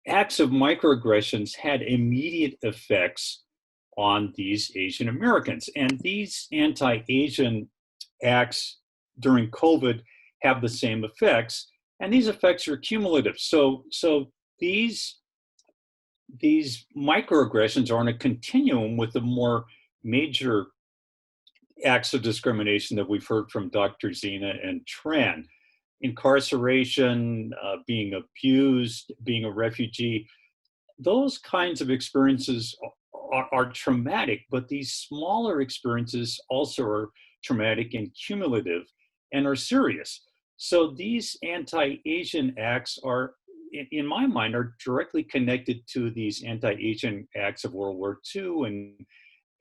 acts of microaggressions had immediate effects on these Asian Americans. And these anti-Asian acts during COVID have the same effects, and these effects are cumulative. So these microaggressions are on a continuum with the more major acts of discrimination that we've heard from Dr. Zena and Tran. Incarceration, being abused, being a refugee, those kinds of experiences are traumatic, but these smaller experiences also are traumatic and cumulative and are serious. So these anti-Asian acts are, in my mind, are directly connected to these anti-Asian acts of World War II and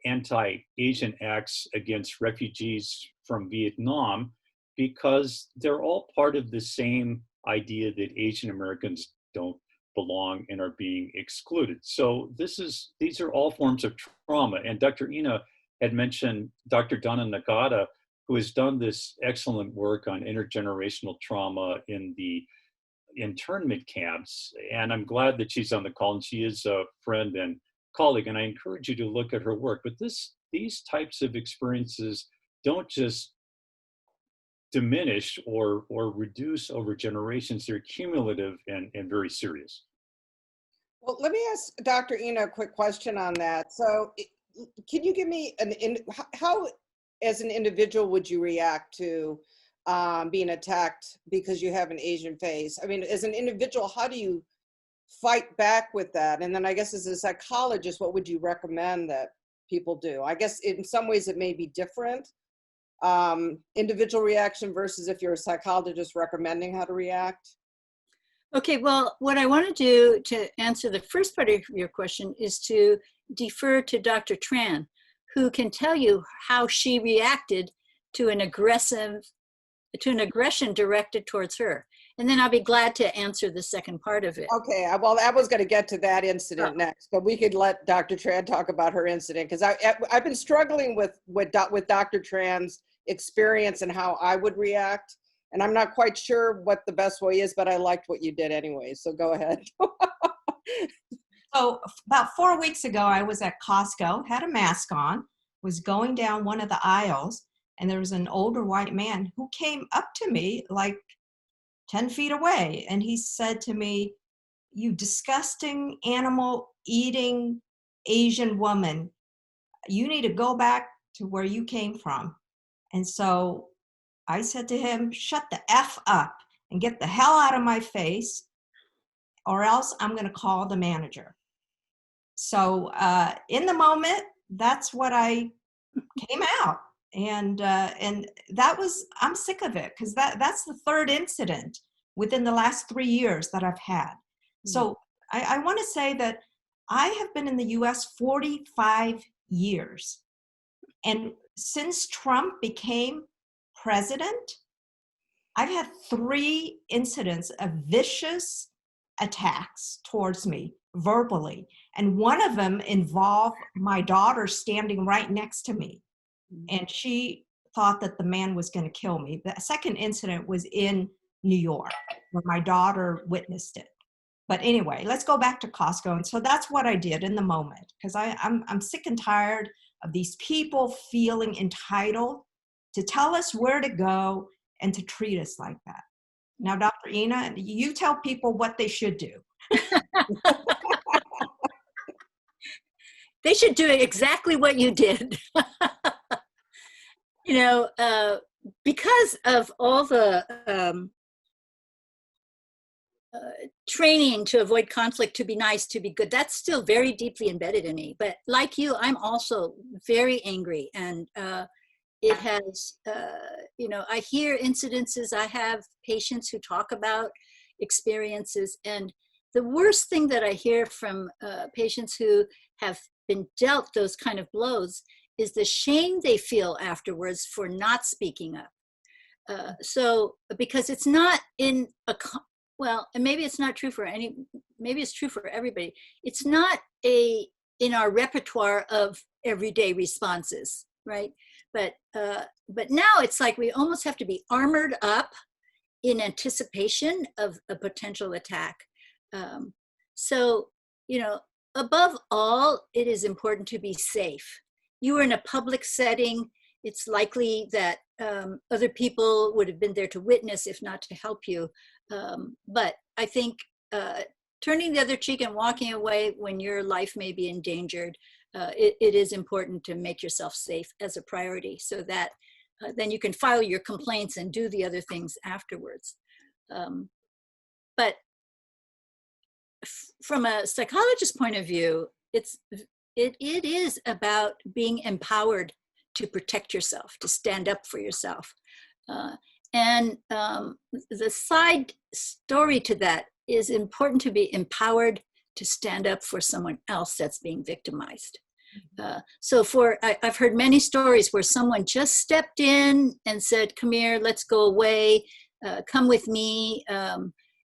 anti-Asian acts against refugees from Vietnam, because they're all part of the same idea that Asian Americans don't belong and are being excluded. So these are all forms of trauma. And Dr. Ina had mentioned Dr. Donna Nagata, who has done this excellent work on intergenerational trauma in the internment camps. And I'm glad that she's on the call, and she is a friend and colleague, and I encourage you to look at her work. But these types of experiences don't just diminish or reduce over generations, they're cumulative and very serious. Well, let me ask Dr. Ina a quick question on that. So can you give me how, as an individual, would you react to being attacked because you have an Asian face? I mean, as an individual, how do you fight back with that? And then I guess as a psychologist, what would you recommend that people do? I guess in some ways it may be different, individual reaction versus if you're a psychologist recommending how to react. Okay, well, what I want to do to answer the first part of your question is to defer to Dr. Tran, who can tell you how she reacted to an aggression directed towards her. And then I'll be glad to answer the second part of it. Okay, well, I was going to get to that incident next, but we could let Dr. Tran talk about her incident, because I've been struggling with Dr. Tran's experience and how I would react. And I'm not quite sure what the best way is, but I liked what you did anyway. So go ahead. So about 4 weeks ago, I was at Costco, had a mask on, was going down one of the aisles, and there was an older white man who came up to me like 10 feet away. And he said to me, "You disgusting animal-eating Asian woman, you need to go back to where you came from." And so I said to him, "Shut the F up and get the hell out of my face, or else I'm going to call the manager." So in the moment, that's what I came out. And that was, I'm sick of it, because that's the third incident within the last 3 years that I've had. So I want to say that I have been in the US 45 years. And since Trump became president, I've had 3 incidents of vicious attacks towards me verbally. And one of them involved my daughter standing right next to me. And she thought that the man was going to kill me. The second incident was in New York, where my daughter witnessed it. But anyway, let's go back to Costco. And so that's what I did in the moment, because I'm sick and tired of these people feeling entitled to tell us where to go and to treat us like that. Now, Dr. Ina, you tell people what they should do. They should do exactly what you did. You know, because of all the training to avoid conflict, to be nice, to be good, that's still very deeply embedded in me. But like you, I'm also very angry. And it has, you know, I hear incidences, I have patients who talk about experiences. And the worst thing that I hear from patients who have been dealt those kind of blows is the shame they feel afterwards for not speaking up. So, because it's not in a, well, and maybe it's not true for maybe it's true for everybody. It's not in our repertoire of everyday responses, right? But now it's like we almost have to be armored up in anticipation of a potential attack. So, you know, above all, it is important to be safe. You are in a public setting. It's likely that other people would have been there to witness, if not to help you. But I think turning the other cheek and walking away when your life may be endangered, it is important to make yourself safe as a priority, so that then you can file your complaints and do the other things afterwards. But from a psychologist's point of view, it is about being empowered to protect yourself, to stand up for yourself. And the side story to that is important to be empowered to stand up for someone else that's being victimized. So I've heard many stories where someone just stepped in and said, "Come here, let's go away, come with me,"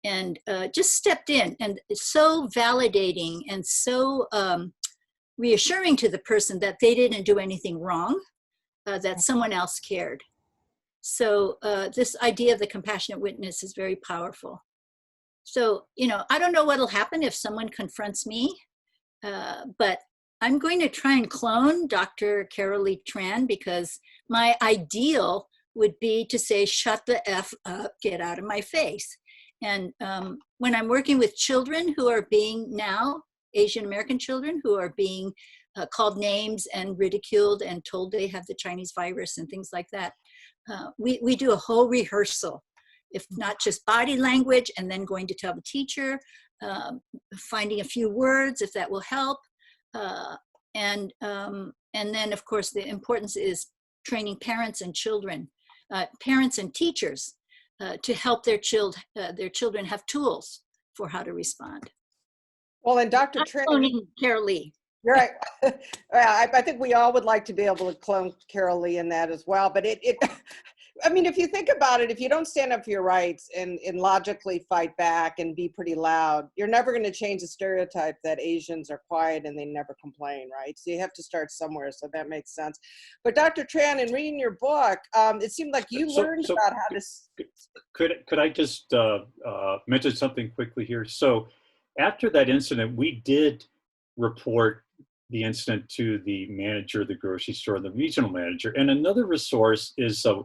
and just stepped in. And it's so validating and so reassuring to the person that they didn't do anything wrong, that someone else cared. So this idea of the compassionate witness is very powerful. So, you know, I don't know what'll happen if someone confronts me, but I'm going to try and clone Dr. Cara Lee Tran, because my ideal would be to say, shut the F up, get out of my face. And when I'm working with children who are being now, Asian American children who are being called names and ridiculed and told they have the Chinese virus and things like that, we do a whole rehearsal, if not just body language, and then going to tell the teacher, finding a few words if that will help. And then, of course, the importance is training parents and children, parents and teachers to help their children have tools for how to respond. Well, and Dr. Tran, Carolee. you're right. I think we all would like to be able to clone Carolee in that as well. But I mean, if you think about it, if you don't stand up for your rights and logically fight back and be pretty loud, you're never going to change the stereotype that Asians are quiet and they never complain, right? So you have to start somewhere. So that makes sense. But Dr. Tran, in reading your book, it seemed like you learned about how to. Could I just mention something quickly here? So after that incident, we did report the incident to the manager of the grocery store, the regional manager. And another resource is a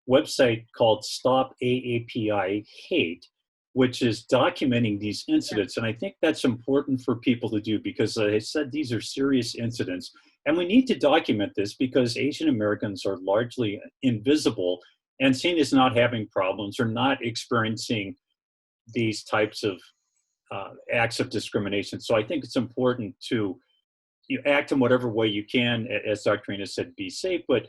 website called Stop AAPI Hate, which is documenting these incidents. And I think that's important for people to do because, as I said, these are serious incidents. And we need to document this because Asian Americans are largely invisible and seen as not having problems or not experiencing these types of acts of discrimination. So I think it's important to act in whatever way you can, as Dr. Ina said, be safe, but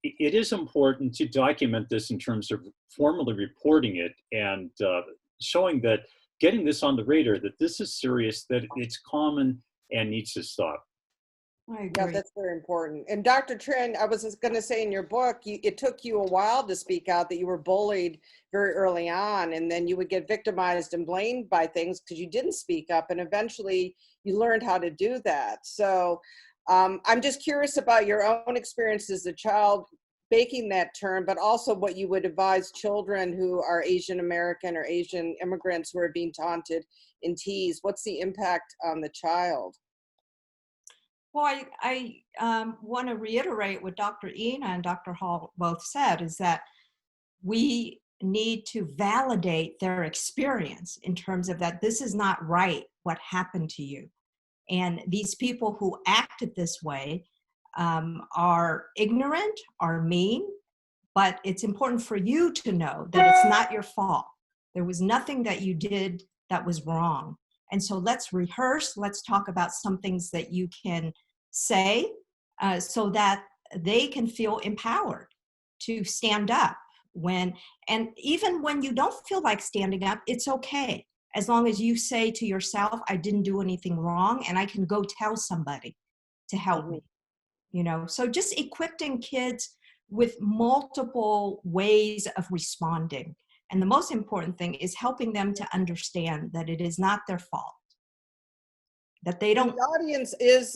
it is important to document this in terms of formally reporting it and showing that, getting this on the radar, that this is serious, that it's common and needs to stop. I agree. Yeah, that's very important. And Dr. Tran, I was just going to say in your book, it took you a while to speak out, that you were bullied very early on, and then you would get victimized and blamed by things because you didn't speak up, and eventually you learned how to do that. So I'm just curious about your own experience as a child making that turn, but also what you would advise children who are Asian American or Asian immigrants who are being taunted and teased. What's the impact on the child? Well, I want to reiterate what Dr. Ina and Dr. Hall both said, is that we need to validate their experience in terms of that this is not right, what happened to you. And these people who acted this way are ignorant, are mean, but it's important for you to know that it's not your fault. There was nothing that you did that was wrong. And so let's rehearse, let's talk about some things that you can say so that they can feel empowered to stand up and even when you don't feel like standing up, it's okay. As long as you say to yourself, I didn't do anything wrong and I can go tell somebody to help me, so just equipping kids with multiple ways of responding. And the most important thing is helping them to understand that it is not their fault. That they don't. The audience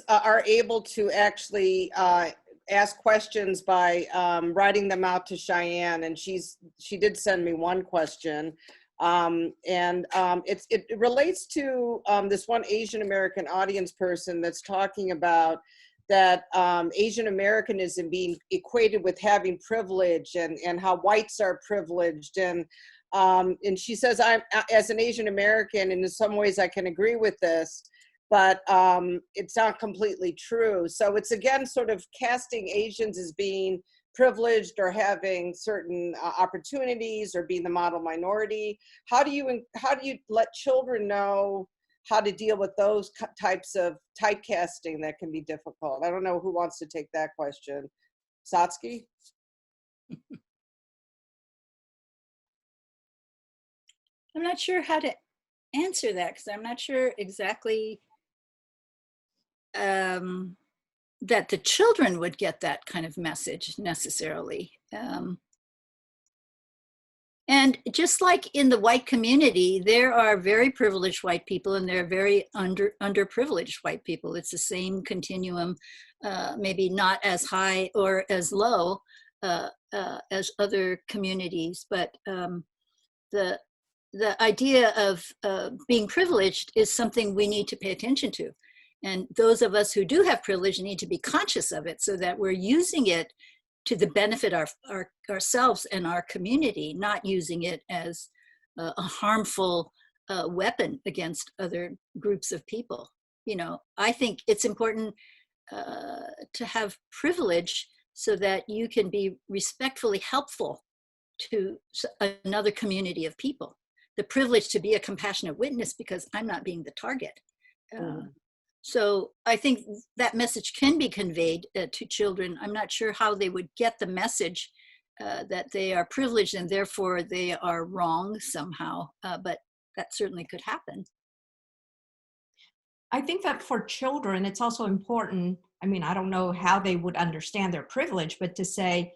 are able to actually ask questions by writing them out to Cheyenne, and she did send me one question, it relates to this one Asian American audience person that's talking about that Asian Americanism being equated with having privilege and how whites are privileged, and she says, I'm as an Asian American, and in some ways I can agree with this, but it's not completely true. So it's again sort of casting Asians as being privileged or having certain opportunities or being the model minority. How do you let children know how to deal with those types of typecasting that can be difficult? I don't know who wants to take that question. Satsuki? I'm not sure how to answer that because I'm not sure exactly that the children would get that kind of message necessarily. And just like in the white community, there are very privileged white people and there are very underprivileged white people. It's the same continuum, maybe not as high or as low as other communities, but the idea of being privileged is something we need to pay attention to. And those of us who do have privilege need to be conscious of it so that we're using it to the benefit of ourselves and our community, not using it as a harmful weapon against other groups of people. You know, I think it's important to have privilege so that you can be respectfully helpful to another community of people. The privilege to be a compassionate witness because I'm not being the target. So I think that message can be conveyed to children. I'm not sure how they would get the message that they are privileged and therefore they are wrong somehow, but that certainly could happen. I think that for children, it's also important. I mean, I don't know how they would understand their privilege, but to say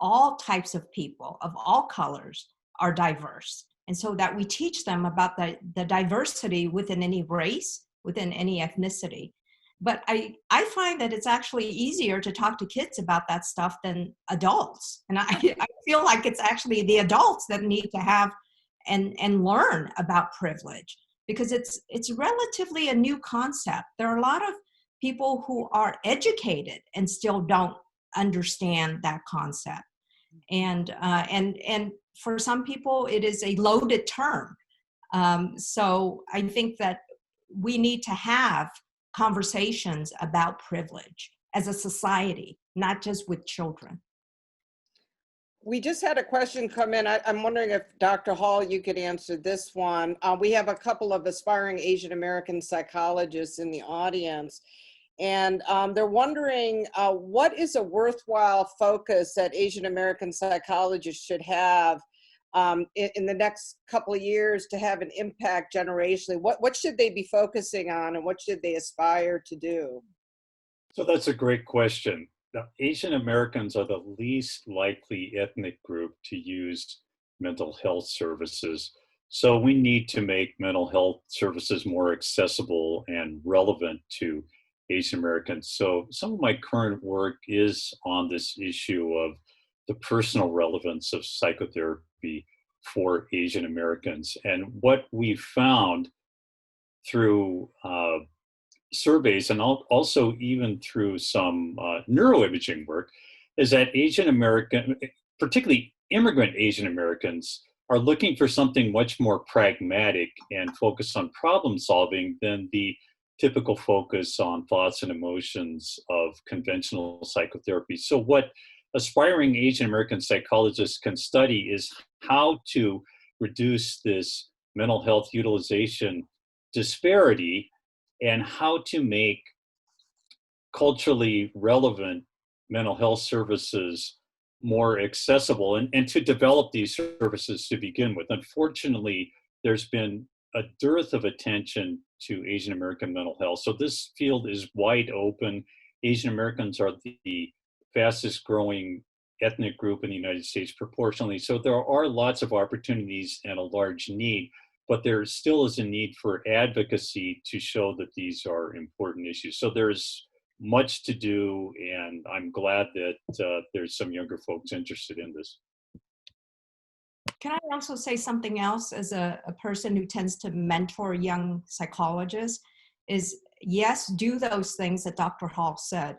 all types of people of all colors are diverse. And so that we teach them about the diversity within any race, within any ethnicity. But I find that it's actually easier to talk to kids about that stuff than adults. And I feel like it's actually the adults that need to have and learn about privilege, because it's relatively a new concept. There are a lot of people who are educated and still don't understand that concept. And for some people, it is a loaded term. So I think that we need to have conversations about privilege as a society, not just with children. We just had a question come in. I'm wondering if Dr. Hall, you could answer this one. We have a couple of aspiring Asian American psychologists in the audience, and they're wondering what is a worthwhile focus that Asian American psychologists should have in the next couple of years to have an impact generationally? What should they be focusing on, and what should they aspire to do? So that's a great question. Now, Asian Americans are the least likely ethnic group to use mental health services. So we need to make mental health services more accessible and relevant to Asian Americans. So some of my current work is on this issue of the personal relevance of psychotherapy for Asian Americans. And what we found through surveys and also even through some neuroimaging work is that Asian American, particularly immigrant Asian Americans, are looking for something much more pragmatic and focused on problem solving than the typical focus on thoughts and emotions of conventional psychotherapy. So what aspiring Asian American psychologists can study is how to reduce this mental health utilization disparity and how to make culturally relevant mental health services more accessible and to develop these services to begin with. Unfortunately, there's been a dearth of attention to Asian American mental health. So this field is wide open. Asian Americans are the fastest growing ethnic group in the United States proportionally. So there are lots of opportunities and a large need, but there still is a need for advocacy to show that these are important issues. So there's much to do, and I'm glad that there's some younger folks interested in this. Can I also say something else as a person who tends to mentor young psychologists is, yes, do those things that Dr. Hall said,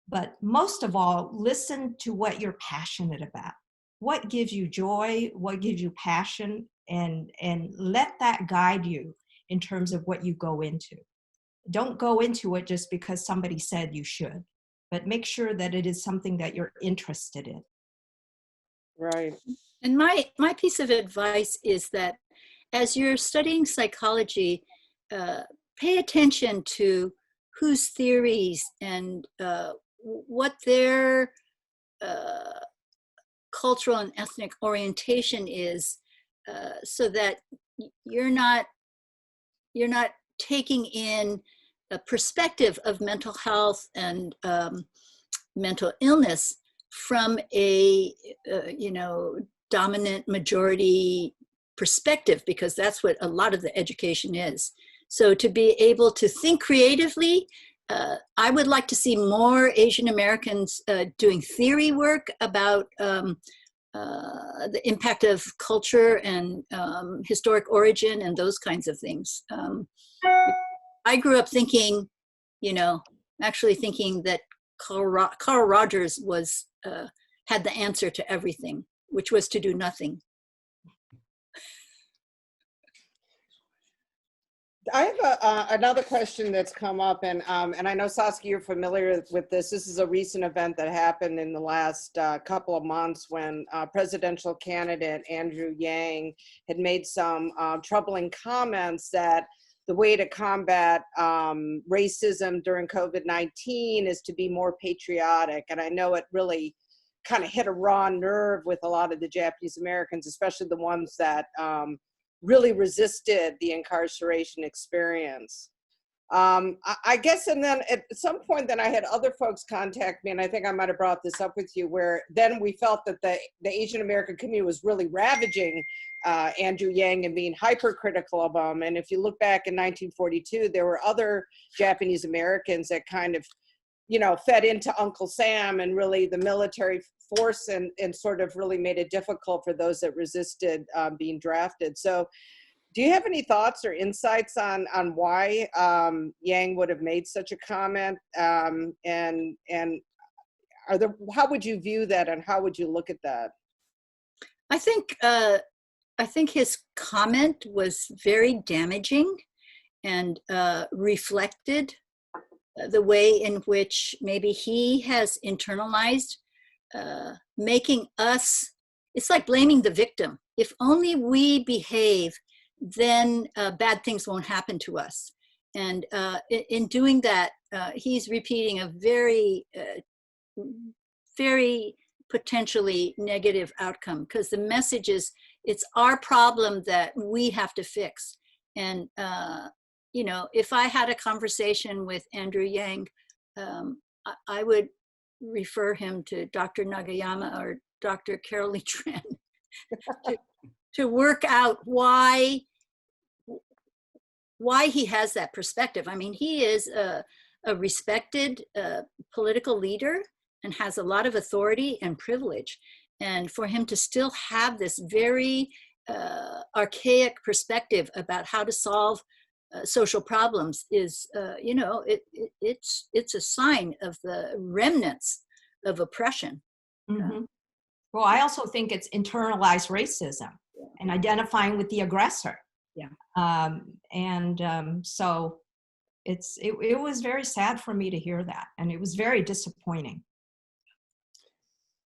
but most of all, listen to what you're passionate about. What gives you joy, what gives you passion, and let that guide you in terms of what you go into. Don't go into it just because somebody said you should, but make sure that it is something that you're interested in. Right. And my piece of advice is that as you're studying psychology, pay attention to whose theories and what their cultural and ethnic orientation is, so that you're not taking in a perspective of mental health and mental illness from a dominant majority perspective, because that's what a lot of the education is. So to be able to think creatively, I would like to see more Asian Americans doing theory work about the impact of culture and historic origin and those kinds of things. I grew up thinking, actually thinking that Carl Rogers was had the answer to everything, which was to do nothing. I have another question that's come up, and I know, Satsuki, you're familiar with this. This is a recent event that happened in the last couple of months when presidential candidate Andrew Yang had made some troubling comments that the way to combat racism during COVID-19 is to be more patriotic. And I know it really kind of hit a raw nerve with a lot of the Japanese Americans, especially the ones that really resisted the incarceration experience. I guess, and then at some point then I had other folks contact me, and I think I might have brought this up with you, where then we felt that the Asian American community was really ravaging Andrew Yang and being hypercritical of him. And if you look back in 1942, there were other Japanese Americans that kind of, you know, fed into Uncle Sam and really the military force and sort of really made it difficult for those that resisted being drafted. So do you have any thoughts or insights on why Yang would have made such a comment? And are there, how would you view that, and how would you look at that? I think his comment was very damaging and reflected the way in which maybe he has internalized making us, it's like blaming the victim. If only we behave, then bad things won't happen to us. And in doing that, he's repeating a very, very potentially negative outcome, because the message is, it's our problem that we have to fix. And, you know, if I had a conversation with Andrew Yang, I would refer him to Dr. Nagayama or Dr. Cara Lee Tran to work out why he has that perspective. I mean, he is a respected political leader and has a lot of authority and privilege. And for him to still have this very archaic perspective about how to solve social problems is, you know, it's a sign of the remnants of oppression. Mm-hmm. Well, I also think it's internalized racism and identifying with the aggressor. Yeah. So it was very sad for me to hear that, and it was very disappointing.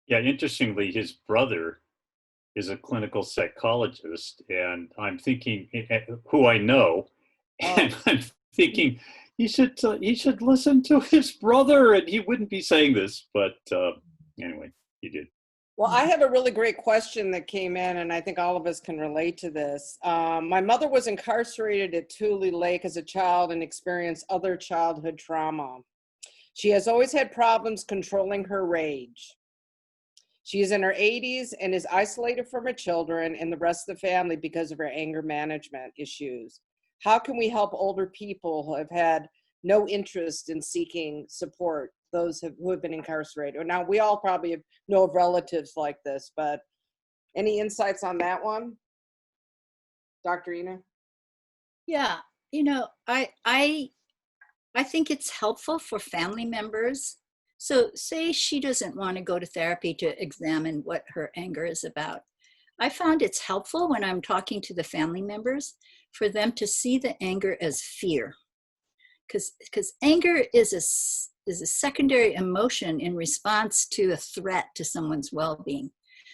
Yeah, interestingly, his brother is a clinical psychologist, and I'm thinking, who I know, and I'm thinking he should listen to his brother, and he wouldn't be saying this, but anyway, he did. Well, I have a really great question that came in, and I think all of us can relate to this. My mother was incarcerated at Tule Lake as a child and experienced other childhood trauma. She has always had problems controlling her rage. She is in her 80s and is isolated from her children and the rest of the family because of her anger management issues. How can we help older people who have had no interest in seeking support, those who have been incarcerated? Now, we all probably know of relatives like this, but any insights on that one? Dr. Ina? Yeah, you know, I think it's helpful for family members. So say she doesn't want to go to therapy to examine what her anger is about. I found it's helpful when I'm talking to the family members for them to see the anger as fear. Because anger is a secondary emotion in response to a threat to someone's well-being.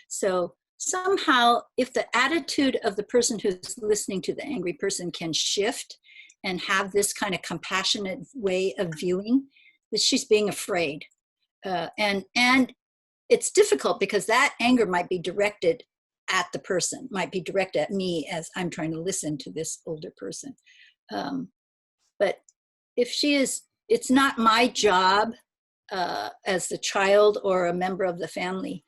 So somehow, if the attitude of the person who's listening to the angry person can shift and have this kind of compassionate way of viewing, that she's being afraid. And it's difficult because that anger might be directed at the person, might be directed at me as I'm trying to listen to this older person. But if she is, it's not my job as the child or a member of the family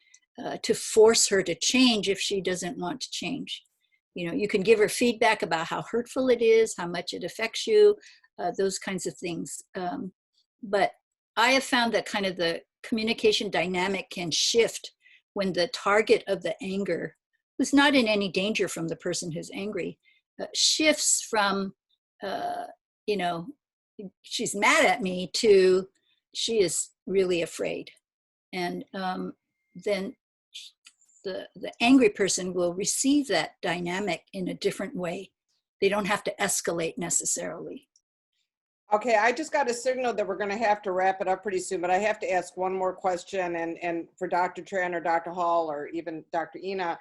to force her to change if she doesn't want to change. You know, you can give her feedback about how hurtful it is, how much it affects you, those kinds of things. But I have found that kind of the communication dynamic can shift when the target of the anger, who's not in any danger from the person who's angry, shifts from, you know, she's mad at me to she is really afraid. And then the angry person will receive that dynamic in a different way. They don't have to escalate necessarily. Okay, I just got a signal that we're going to have to wrap it up pretty soon, but I have to ask one more question, and for Dr. Tran or Dr. Hall or even Dr. Ina.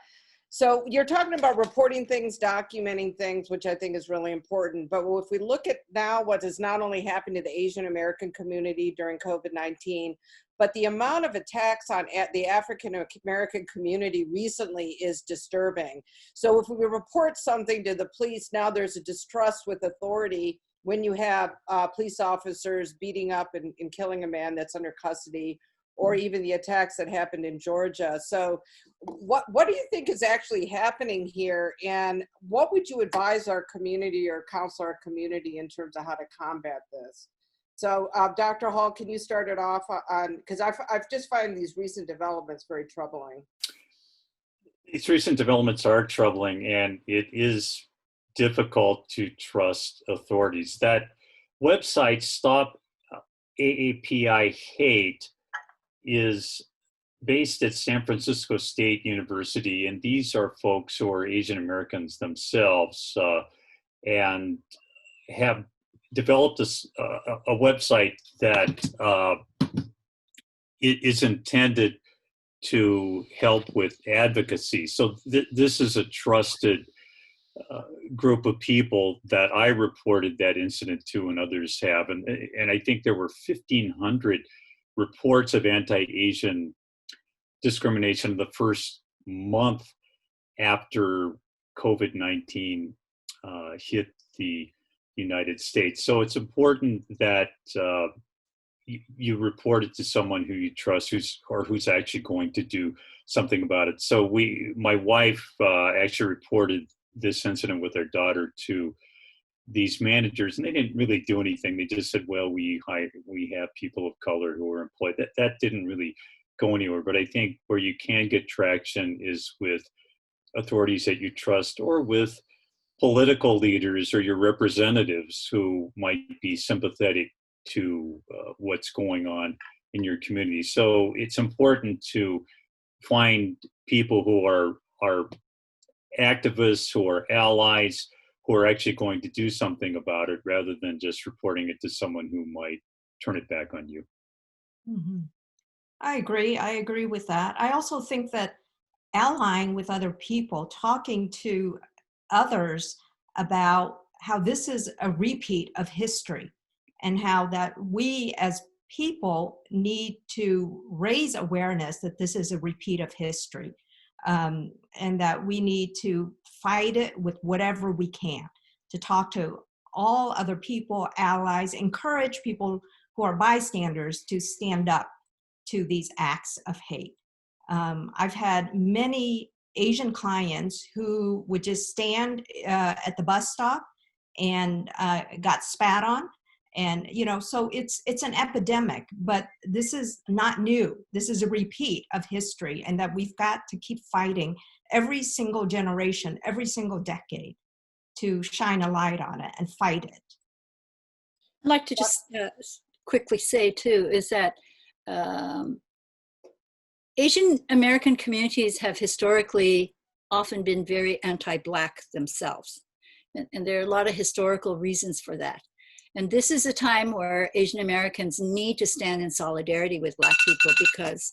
So you're talking about reporting things, documenting things, which I think is really important. But if we look at now what has not only happened to the Asian American community during COVID-19, but the amount of attacks on the African American community recently is disturbing. So if we report something to the police, now there's a distrust with authority when you have police officers beating up and killing a man that's under custody, or even the attacks that happened in Georgia. So what do you think is actually happening here? And what would you advise our community or counsel our community in terms of how to combat this? So Dr. Hall, can you start it off on, because I've just find these recent developments very troubling. These recent developments are troubling, and it is difficult to trust authorities. That website, Stop AAPI Hate, is based at San Francisco State University, and these are folks who are Asian Americans themselves and have developed a website that it is intended to help with advocacy. So this is a trusted group of people that I reported that incident to, and others have. And I think there were 1,500 reports of anti-Asian discrimination the first month after COVID-19 hit the United States. So it's important that you report it to someone who you trust, who's actually going to do something about it. So my wife actually reported this incident with our daughter to these managers, and they didn't really do anything. They just said, well, we have people of color who are employed. That didn't really go anywhere. But I think where you can get traction is with authorities that you trust, or with political leaders or your representatives who might be sympathetic to what's going on in your community. So it's important to find people who are activists, who are allies, who are actually going to do something about it, rather than just reporting it to someone who might turn it back on you. Mm-hmm. I agree with that. I also think that allying with other people, talking to others about how this is a repeat of history, and how that we as people need to raise awareness that this is a repeat of history. And that we need to fight it with whatever we can, to talk to all other people, allies, encourage people who are bystanders to stand up to these acts of hate. I've had many Asian clients who would just stand at the bus stop and got spat on. And, so it's an epidemic, but this is not new. This is a repeat of history, and that we've got to keep fighting every single generation, every single decade, to shine a light on it and fight it. I'd like to just quickly say too, is that Asian American communities have historically often been very anti-Black themselves. And there are a lot of historical reasons for that. And this is a time where Asian Americans need to stand in solidarity with Black people because,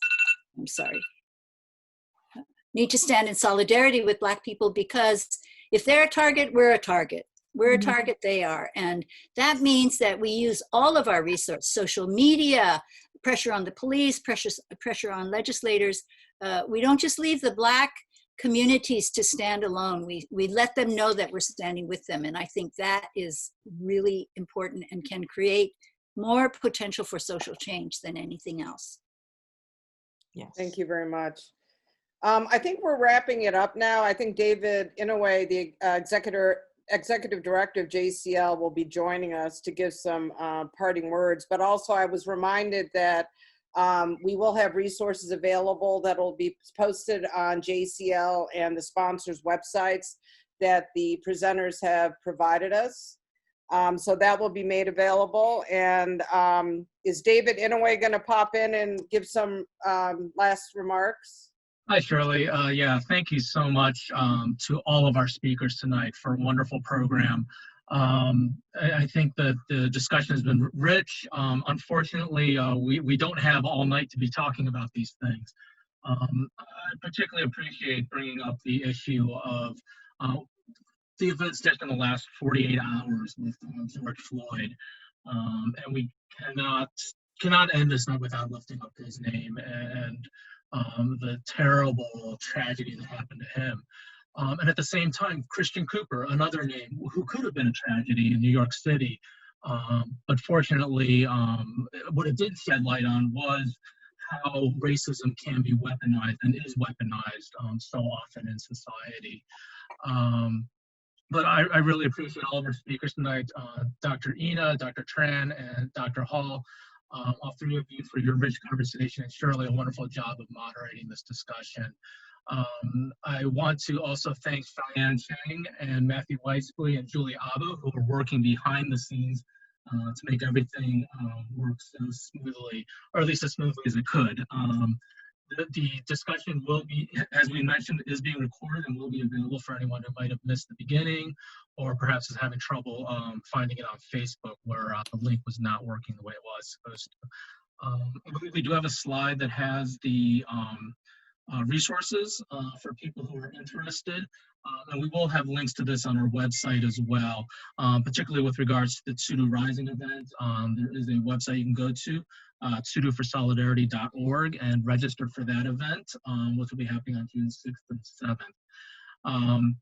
need to stand in solidarity with Black people because if they're a target, we're a target. We're a target, they are. And that means that we use all of our resources, social media, pressure on the police, pressure on legislators. We don't just leave the Black communities to stand alone. We let them know that we're standing with them. And I think that is really important and can create more potential for social change than anything else. Yes. Thank you very much. I think we're wrapping it up now. I think David Inouye, the executive director of JACL, will be joining us to give some parting words. But also I was reminded that we will have resources available that will be posted on JACL and the sponsors' websites that the presenters have provided us. So that will be made available. And is David Inouye going to pop in and give some last remarks? Hi, Shirley. Yeah, thank you so much to all of our speakers tonight for a wonderful program. I think that the discussion has been rich. Unfortunately, we don't have all night to be talking about these things. I particularly appreciate bringing up the issue of the events just in the last 48 hours with George Floyd. And we cannot end this night without lifting up his name and the terrible tragedy that happened to him. And at the same time, Christian Cooper, another name who could have been a tragedy in New York City. But fortunately, what it did shed light on was how racism can be weaponized and is weaponized so often in society. But I really appreciate all of our speakers tonight, Dr. Ina, Dr. Tran, and Dr. Hall, all three of you for your rich conversation, and Shirley, a wonderful job of moderating this discussion. I want to also thank Cheyenne Chang and Matthew Weisbley and Julie Abu, who are working behind the scenes to make everything work so smoothly, or at least as smoothly as it could. The discussion will be, as we mentioned, is being recorded and will be available for anyone who might have missed the beginning or perhaps is having trouble finding it on Facebook where the link was not working the way it was supposed to. I believe we do have a slide that has the resources for people who are interested. And we will have links to this on our website as well, particularly with regards to the Tsudu Rising event. There is a website you can go to, tsuduforsolidarity.org, and register for that event, which will be happening on June 6th and 7th.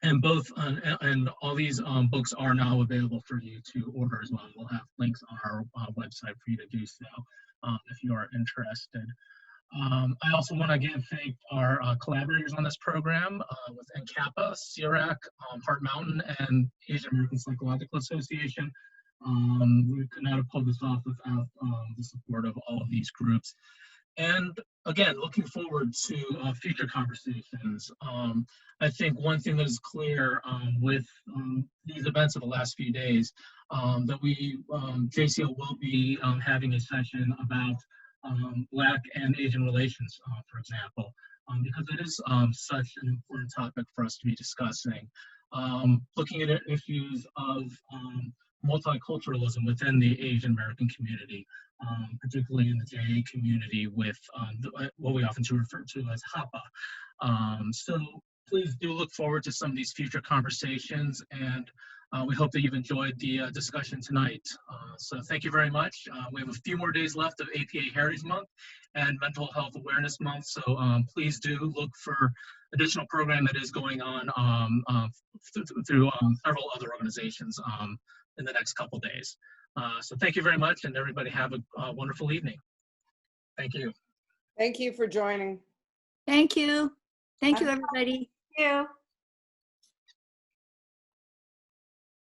And all these books are now available for you to order as well. We'll have links on our website for you to do so if you are interested. I also want to again thank our collaborators on this program with NCAPA, CIRAC, Heart Mountain, and Asian American Psychological Association. We could not have pulled this off without the support of all of these groups. And again, looking forward to future conversations. I think one thing that is clear with these events of the last few days, that JACL will be having a session about Black and Asian relations, for example, because it is such an important topic for us to be discussing. Looking at issues of multiculturalism within the Asian American community, particularly in the JA community with what we often refer to as HAPA. So please do look forward to some of these future conversations, and we hope that you've enjoyed the discussion tonight. So thank you very much. We have a few more days left of APA Heritage Month and Mental Health Awareness Month, so please do look for additional program that is going on through several other organizations in the next couple days. So thank you very much, and everybody have a wonderful evening. Thank you. Thank you for joining. Thank you. Thank you, everybody. Thank you.